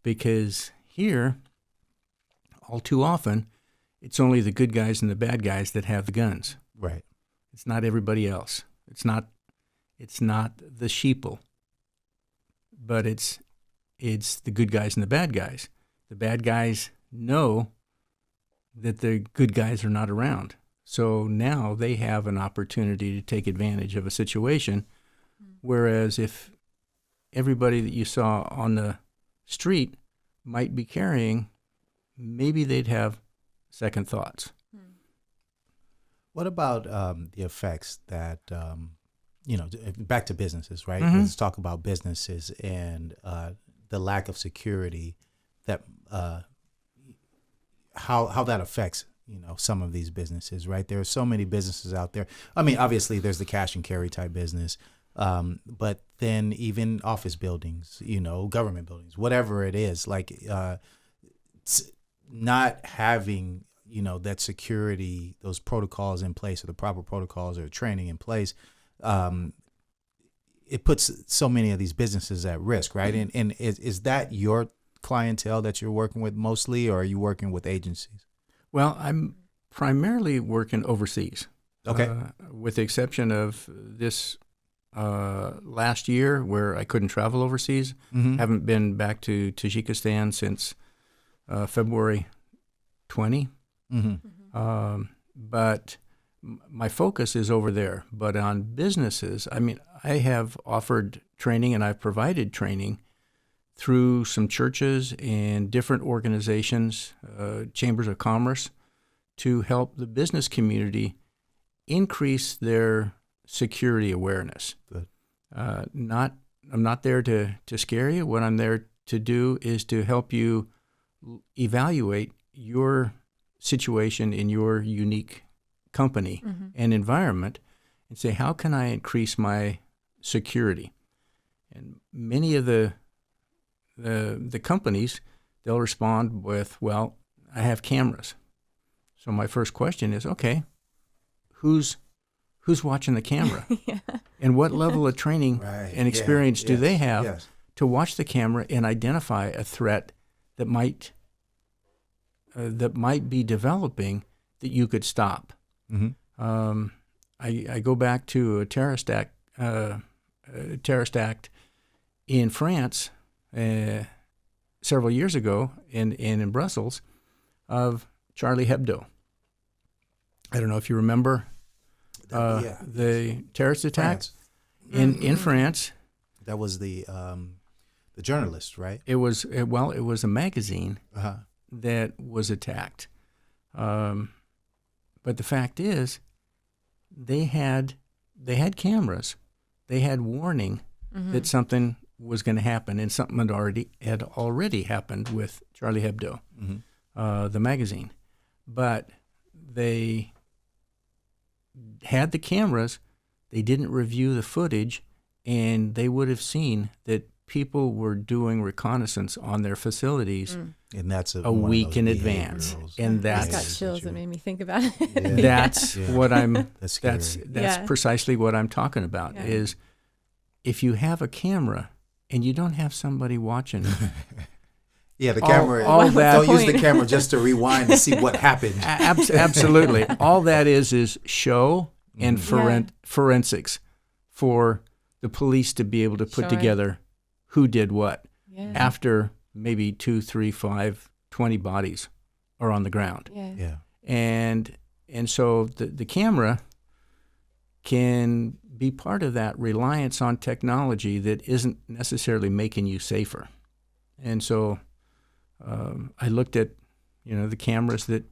Because here, all too often, it's only the good guys and the bad guys that have the guns. Right. It's not everybody else. It's not the sheeple, but it's the good guys and the bad guys. The bad guys know that the good guys are not around. So now they have an opportunity to take advantage of a situation, whereas if everybody that you saw on the street might be carrying, maybe they'd have second thoughts. What about the effects that, back to businesses, right? Let's talk about businesses and the lack of security that how that affects some of these businesses, right? There are so many businesses out there. I mean, obviously there's the cash and carry type business, but then even office buildings, government buildings, whatever it is, like not having, that security, those protocols in place, or the proper protocols or training in place, it puts so many of these businesses at risk, right? And is that your clientele that you're working with mostly, or are you working with agencies? Well, I'm primarily working overseas. Okay. With the exception of this last year where I couldn't travel overseas. Haven't been back to Tajikistan since February 20. But my focus is over there. But on businesses, I mean, I have offered training and I've provided training through some churches and different organizations, chambers of commerce, to help the business community increase their security awareness. Good. I'm not there to scare you. What I'm there to do is to help you evaluate your situation in your unique company and environment and say, how can I increase my security? And many of the companies, they'll respond with, well, I have cameras. So my first question is, okay, who's watching the camera? Yeah. And what level of training Right. and experience do they have Yes. to watch the camera and identify a threat that might be developing that you could stop? Mm-hmm. I go back to a terrorist act in France several years ago in Brussels of Charlie Hebdo. I don't know if you remember the terrorist attack in France. That was the journalist, right? It was a magazine Uh-huh. that was attacked. But the fact is, they had cameras. They had warning that something was going to happen, and something had already happened with Charlie Hebdo, the magazine. But they had the cameras. They didn't review the footage, and they would have seen that people were doing reconnaissance on their facilities And that's a week in advance. And I just got that's chills that made me think about it. Yeah. that's Yeah. what I'm That's scary. that's Yeah. precisely what I'm talking about. Yeah. Is if you have a camera and you don't have somebody watching, Yeah, the all camera. that- Don't use the point? camera just to rewind and see what happened. absolutely, all that is show and forensics for the police to be able to put Sure. together who did what Yeah. after maybe 2, 3, 5, 20 bodies are on the ground. Yeah. Yeah. And so the camera can be part of that reliance on technology that isn't necessarily making you safer. And so I looked at, the cameras that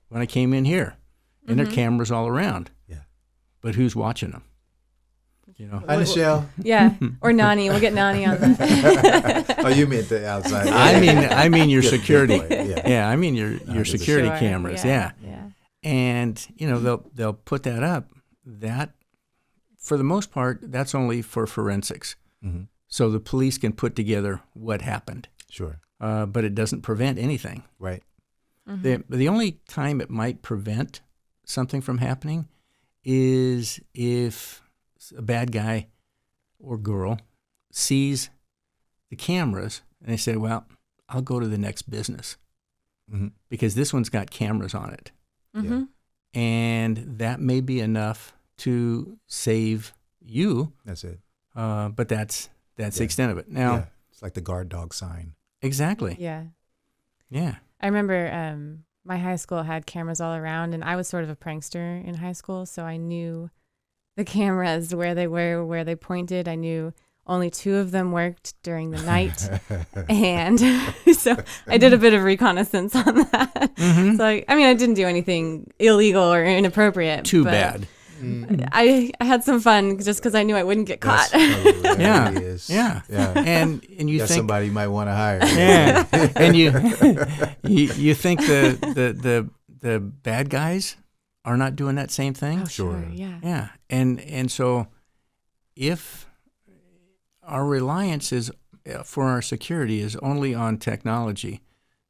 when I came in here, and there are cameras all around. Yeah. But who's watching them? Hi, Michelle. Yeah. Or Nani. We'll get Nani on that. Oh, you meant the outside. I mean your Good security. point, yeah. Yeah, I mean your security Sure. cameras. Yeah. Yeah. And they'll put that up. That, for the most part, that's only for forensics. Mm-hmm. So the police can put together what happened, Sure. but it doesn't prevent anything. Right. The only time it might prevent something from happening is if a bad guy or girl sees the cameras and they say, well, I'll go to the next business because this one's got cameras on it. Yeah. And that may be enough to save you, That's it. but that's the extent of it. Now, Yeah. It's like the guard dog sign. exactly. Yeah. Yeah. I remember my high school had cameras all around, and I was sort of a prankster in high school, so I knew the cameras, where they were, where they pointed. I knew only 2 of them worked during the night, and so I did a bit of reconnaissance on that. So I didn't do anything illegal or inappropriate. Too but bad. I had some fun just because I knew I wouldn't get caught. That Yeah. really is. Yeah. Yeah. And you That's think somebody you might want to hire. yeah, and you think the bad guys are not doing that same thing? Oh, sure. Sure. Yeah. Yeah, and so if our reliance is for our security is only on technology,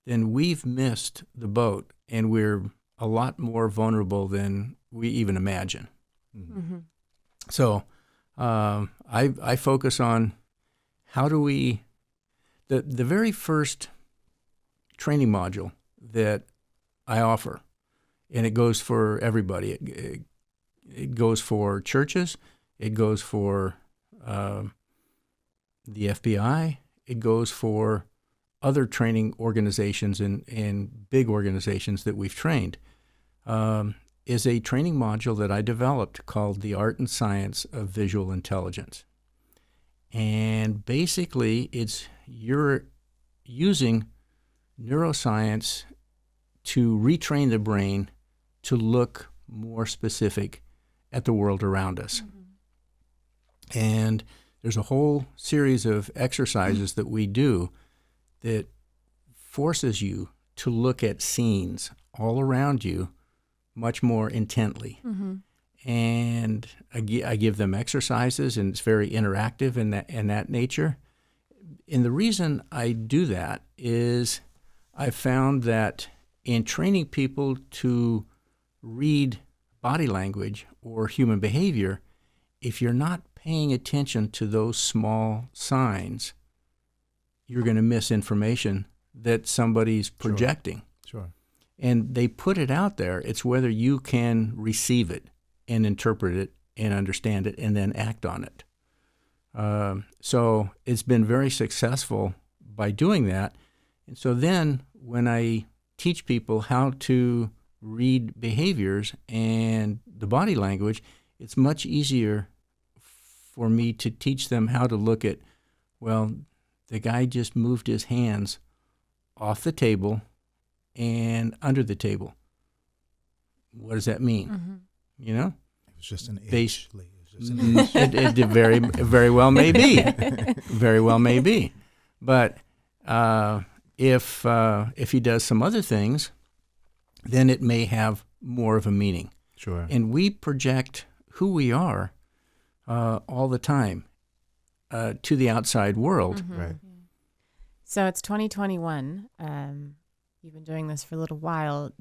then we've missed the boat, and we're a lot more vulnerable than we even imagine. So I focus on how do we the very first training module that I offer, and it goes for everybody. It goes for churches. It goes for the FBI. It goes for other training organizations and big organizations that we've trained. Is a training module that I developed called The Art and Science of Visual Intelligence. And basically, you're using neuroscience to retrain the brain to look more specific at the world around us. And there's a whole series of exercises that we do that forces you to look at scenes all around you much more intently. And I give them exercises, and it's very interactive in that nature. And the reason I do that is I found that in training people to read body language or human behavior, if you're not paying attention to those small signs, you're going to miss information that somebody's projecting. Sure. And they put it out there. It's whether you can receive it and interpret it and understand it and then act on it. So it's been very successful by doing that. And so then when I teach people how to read behaviors and the body language, it's much easier for me to teach them how to look at, well, the guy just moved his hands off the table and under the table. What does that mean? You know? It was just an Base- itch, Lee. It was just an itch. It very well may be. Very well may be. But if he does some other things, then it may have more of a meaning. Sure. And we project who we are all the time to the outside world. Right. So it's 2021. You've been doing this for a little while.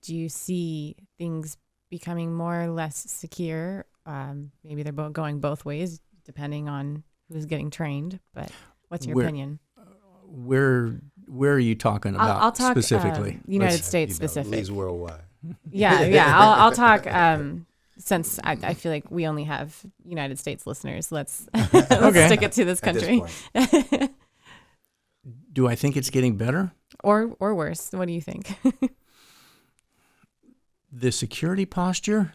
Do you see things becoming more or less secure? Maybe they're going both ways, depending on who's getting trained. But what's your opinion? Where are you talking about I'll talk specifically? United States specific. Lee's worldwide. Yeah. I'll talk. Since I feel like we only have United States listeners, let's stick it to this country. Do I think it's getting better? Or worse? What do you think? The security posture,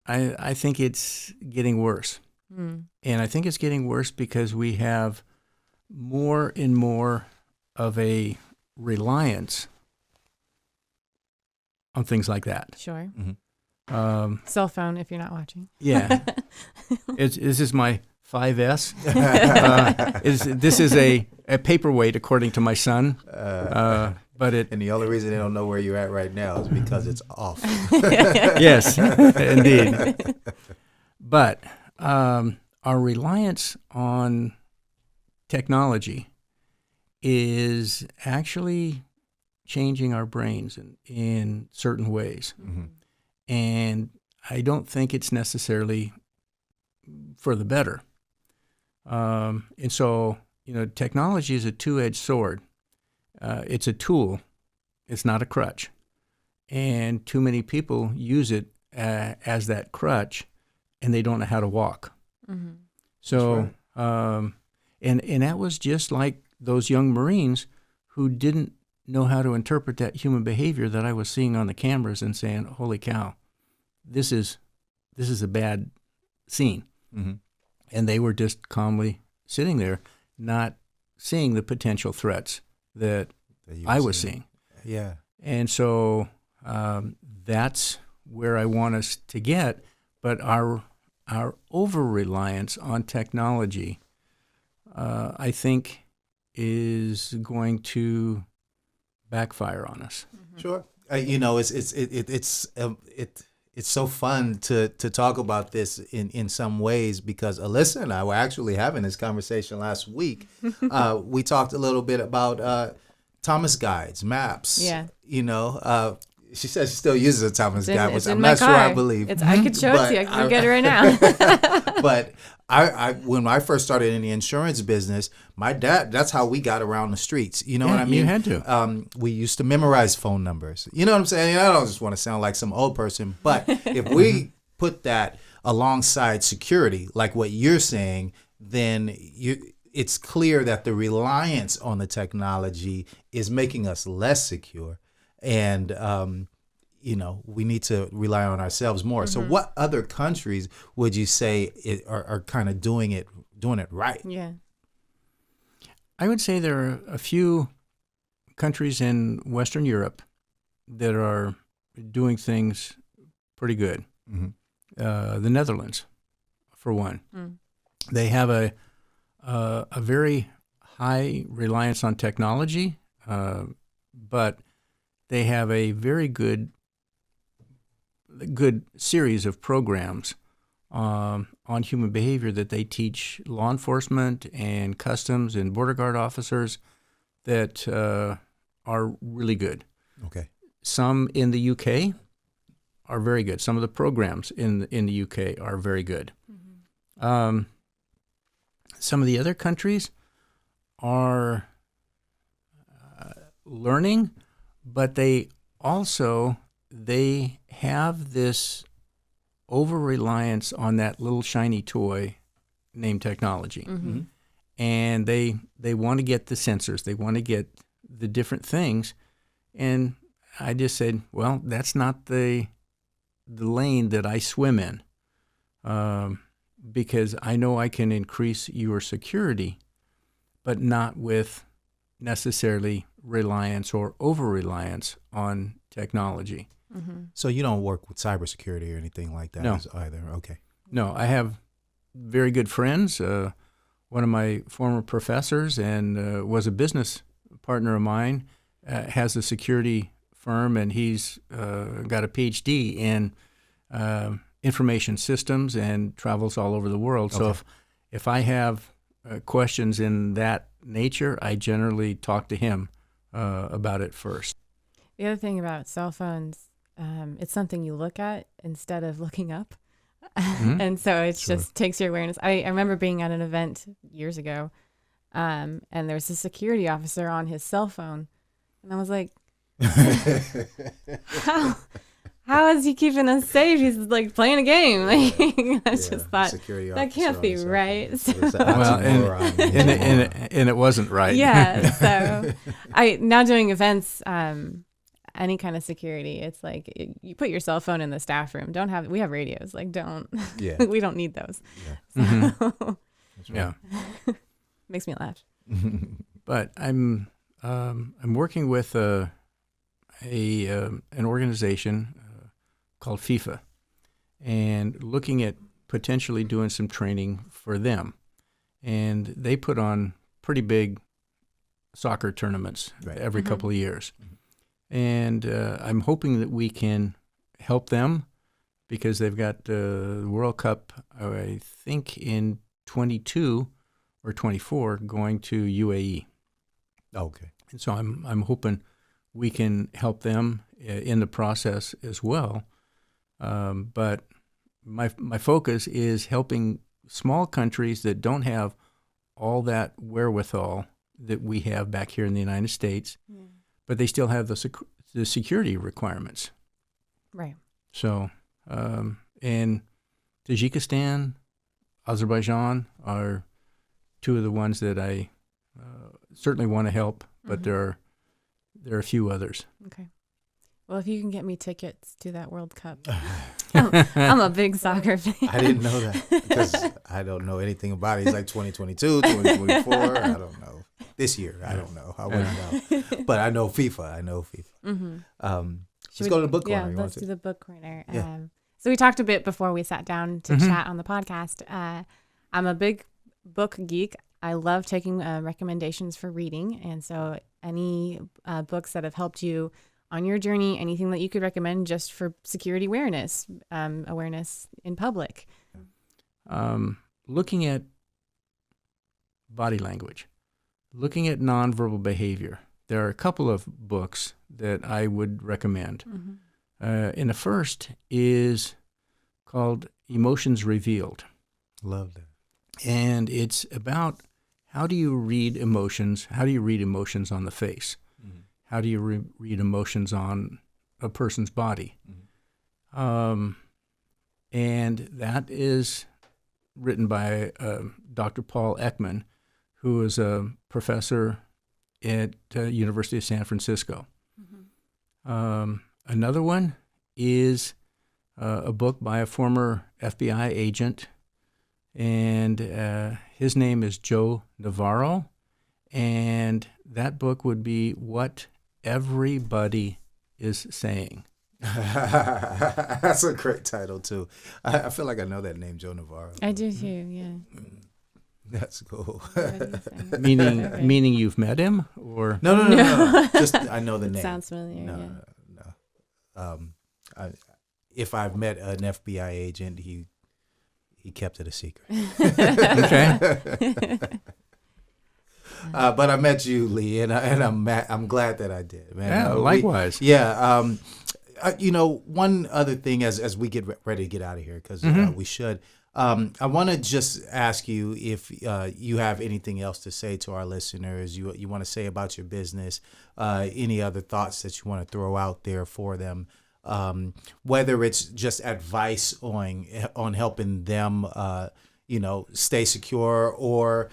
I think it's getting worse. And I think it's getting worse because we have more and more of a reliance on things like that. Sure. Mm-hmm. Cell phone, if you're not watching. Yeah. This is my 5S. This is a paperweight, according to my son. And the only reason they don't know where you're at right now is because it's off. Yes, indeed. But our reliance on technology is actually changing our brains in certain ways. Mm-hmm. And I don't think it's necessarily for the better. And so, technology is a two-edged sword. It's a tool. It's not a crutch. And too many people use it as that crutch, and they don't know how to walk. Mm-hmm. So, and that was just like those young Marines who didn't know how to interpret that human behavior that I was seeing on the cameras and saying, holy cow, this is a bad scene. Mm-hmm. And they were just calmly sitting there, not seeing the potential threats that I was seeing. Yeah. And so that's where I want us to get. But our over-reliance on technology, I think, is going to backfire on us. Sure. It's so fun to talk about this in some ways because Alyssa and I were actually having this conversation last week. We talked a little bit about Thomas guides, maps. Yeah. She says she still uses a Thomas guide, which I'm my not sure car. I believe. I could show it to you. I can get it right now. But I when I first started in the insurance business, my dad, that's how we got around the streets. You know what I mean? You had to. We used to memorize phone numbers. You know what I'm saying? I don't just want to sound like some old person, but if we put that alongside security, like what you're saying, then it's clear that the reliance on the technology is making us less secure. And, we need to rely on ourselves more. Mm-hmm. So what other countries would you say are kind of doing it doing it right. Yeah. I would say there are a few countries in Western Europe that are doing things pretty good. The Netherlands, for one. They have a very high reliance on technology, but they have a very good series of programs on human behavior that they teach law enforcement and customs and border guard officers that are really good. Okay. Some in the UK are very good. Some of the programs in the UK are very good. Some of the other countries are learning, but they have this over-reliance on that little shiny toy named technology. And they want to get the sensors. They want to get the different things. And I just said, well, that's not the lane that I swim in, because I know I can increase your security, but not with necessarily reliance or over-reliance on technology. So you don't work with cybersecurity or anything like that No. either? Okay. No, I have very good friends. One of my former professors and was a business partner of mine, has a security firm, and he's got a PhD in information systems and travels all over the world. So if I have questions in that nature, I generally talk to him about it first. The other thing about cell phones, it's something you look at instead of looking up. And so it just takes your awareness. I remember being at an event years ago, and there was a security officer on his cell phone. And I was like, how is he keeping us safe? He's like playing a game. Like, I just thought, that can't be right. So, Well, and it wasn't right. yeah. So now doing events, any kind of security, it's like you put your cell phone in the staff room. We have radios. Like, we don't need those. Yeah. So, Yeah. makes me laugh. But I'm working with an organization called FIFA, and looking at potentially doing some training for them. And they put on pretty big soccer tournaments every couple of years. And I'm hoping that we can help them, because they've got the World Cup, I think, in 22 or 24 going to UAE. Okay. And so I'm hoping we can help them in the process as well. But my focus is helping small countries that don't have all that wherewithal that we have back here in the United States, but they still have the security requirements. Right. So, and Tajikistan, Azerbaijan are two of the ones that I certainly want to help, but there are a few others. Okay. Well, if you can get me tickets to that World Cup, I'm a big soccer fan. I didn't know that, because I don't know anything about it. It's like 2022, 2024. I don't know. This year, I don't know. I wouldn't know. But I know FIFA. Let's go to the book corner. Yeah, let's do the book corner. Yeah. So we talked a bit before we sat down to chat on the podcast. I'm a big book geek. I love taking recommendations for reading. And so any books that have helped you on your journey, anything that you could recommend just for security awareness, awareness in public. Looking at body language, looking at nonverbal behavior. There are a couple of books that I would recommend. And the first is called Emotions Revealed. Love that. And it's about how do you read emotions? How do you read emotions on the face? How do you read emotions on a person's body? And that is written by Dr. Paul Ekman, who is a professor at University of San Francisco. Another one is a book by a former FBI agent, and his name is Joe Navarro, and that book would be What Everybody is Saying. That's a great title too. I feel like I know that name, Joe Navarro. I do too. Yeah. That's cool. Meaning you've met him, or No. Just I know the name. Sounds familiar. No. If I've met an FBI agent, he kept it a secret. Okay. But I met you, Lee, and I'm glad that I did, man. Yeah, likewise. One other thing as we get ready to get out of here, because we should. I want to just ask you if you have anything else to say to our listeners. You want to say about your business, any other thoughts that you want to throw out there for them, whether it's just advice on helping them, stay secure, or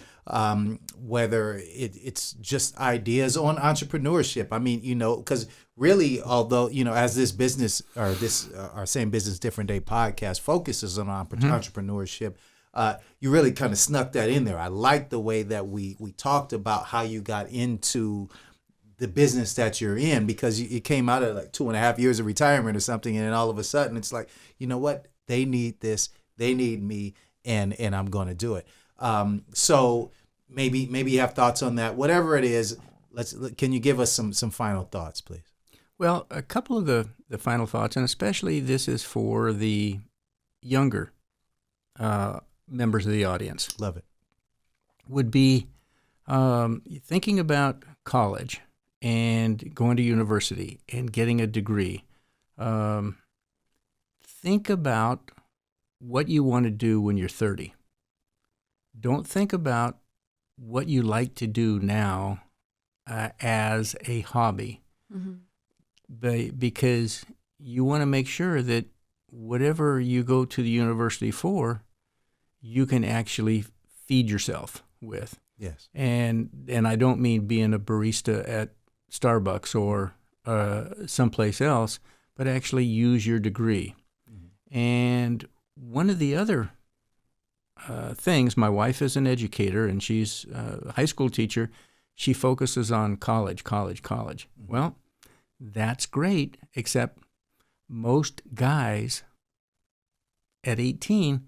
whether it's just ideas on entrepreneurship. I mean, because really, although, as this business or our Same Business Different Day podcast focuses on entrepreneurship, you really kind of snuck that in there. I like the way that we talked about how you got into the business that you're in, because you came out of like 2.5 years of retirement or something, and then all of a sudden it's like, you know what, they need this, they need me, and I'm going to do it. So maybe you have thoughts on that. Whatever it is, can you give us some final thoughts, please? Well, a couple of the final thoughts, and especially this is for the younger members of the audience. Love it. Would be thinking about college and going to university and getting a degree. Think about what you want to do when you're 30. Don't think about what you like to do now as a hobby, because you want to make sure that whatever you go to the university for, you can actually feed yourself with. Yes. And I don't mean being a barista at Starbucks or someplace else, but actually use your degree. And one of the other things, my wife is an educator, and she's a high school teacher. She focuses on college. Well, that's great, except most guys at 18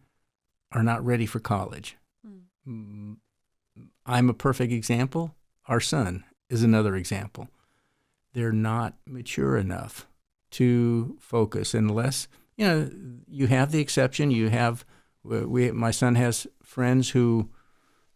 are not ready for college. I'm a perfect example. Our son is another example. They're not mature enough to focus unless, you have the exception. You have, my son has friends who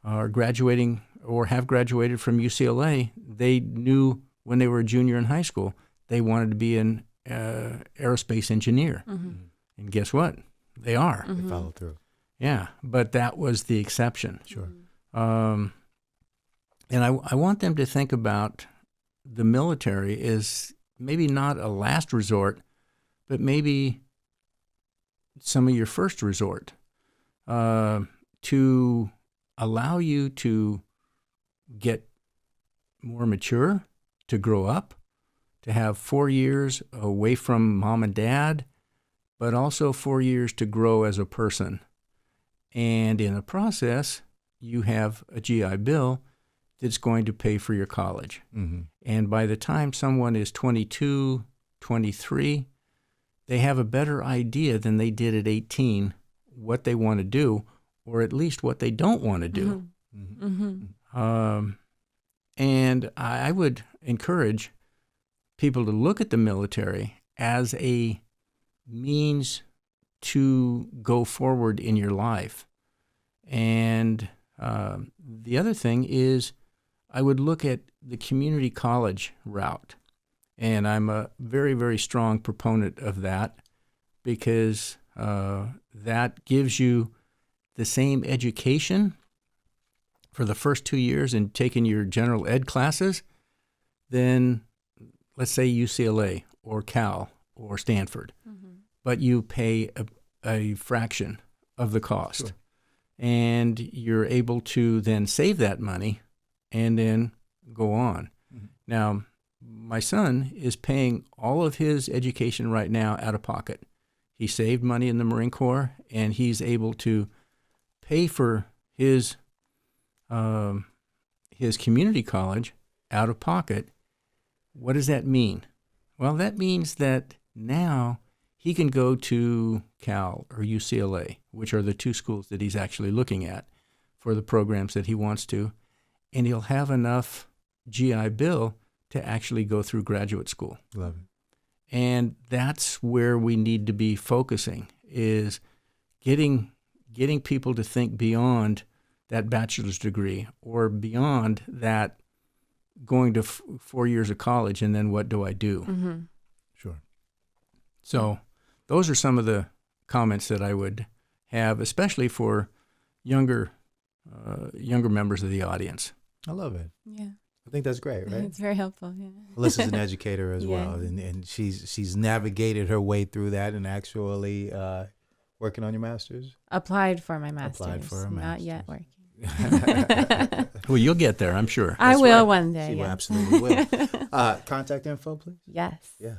are graduating or have graduated from UCLA. They knew when they were a junior in high school, they wanted to be an aerospace engineer. And guess what? They are. They follow through. Yeah, but that was the exception. Sure. And I want them to think about the military is maybe not a last resort, but maybe some of your first resort, to allow you to get more mature, to grow up, to have 4 years away from mom and dad, but also 4 years to grow as a person. And in the process, you have a GI Bill that's going to pay for your college. And by the time someone is 22, 23, they have a better idea than they did at 18 what they want to do, or at least what they don't want to do. And I would encourage people to look at the military as a means to go forward in your life. And the other thing is, I would look at the community college route. And I'm a very, very strong proponent of that, because that gives you the same education for the first 2 years in taking your general ed classes than, let's say, UCLA or Cal or Stanford. But you pay a fraction of the cost. Sure. And you're able to then save that money and then go on. Now, my son is paying all of his education right now out of pocket. He saved money in the Marine Corps, and he's able to pay for his community college out of pocket. What does that mean? Well, that means that now he can go to Cal or UCLA, which are the two schools that he's actually looking at for the programs that he wants to, and he'll have enough GI Bill to actually go through graduate school. Love it. And that's where we need to be focusing, is getting people to think beyond that bachelor's degree or beyond that going to 4 years of college and then what do I do? Mm-hmm. Sure. So those are some of the comments that I would have, especially for younger members of the audience. I love it. Yeah. I think that's great, right? It's very helpful. Yeah. Alyssa's an educator as Yeah. well, and she's navigated her way through that and actually working on your master's. Applied for my master's. Applied for her Not yet master's. working. Well, you'll get there, I'm sure. I That's will right. one day. She will, yes. absolutely will. Contact info, please. Yes. Yeah.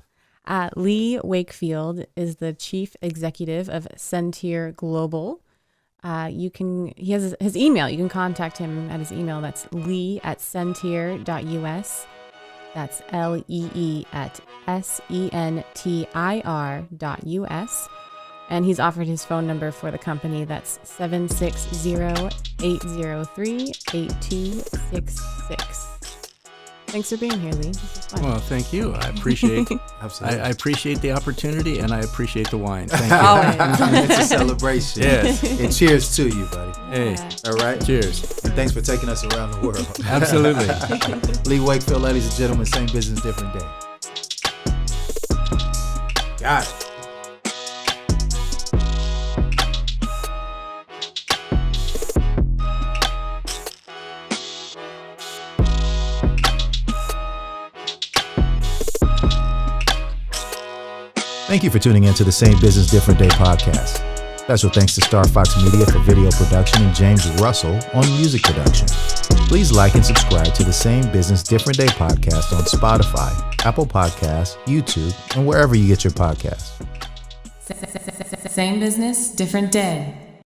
Lee Wakefield is the chief executive of Sentier Global. He has his email. You can contact him at his email. That's lee@sentier.us. That's lee@sentir.us. And he's offered his phone number for the company. That's 760-803-8266. Thanks for being here, Lee. This is fun. Well, thank you. I appreciate Absolutely. I appreciate the opportunity, and I appreciate the wine. Thank you. Always. It's a celebration. Yes. And cheers to you, buddy. Hey, All right. cheers. And thanks for taking us around the world. Absolutely. Lee Wakefield, ladies and gentlemen, same business, different day. Got it. Thank you for tuning in to the Same Business, Different Day podcast. Special thanks to StarFox Media for video production and James Russell on music production. Please like and subscribe to the Same Business, Different Day podcast on Spotify, Apple Podcasts, YouTube, and wherever you get your podcasts. Same business, different day.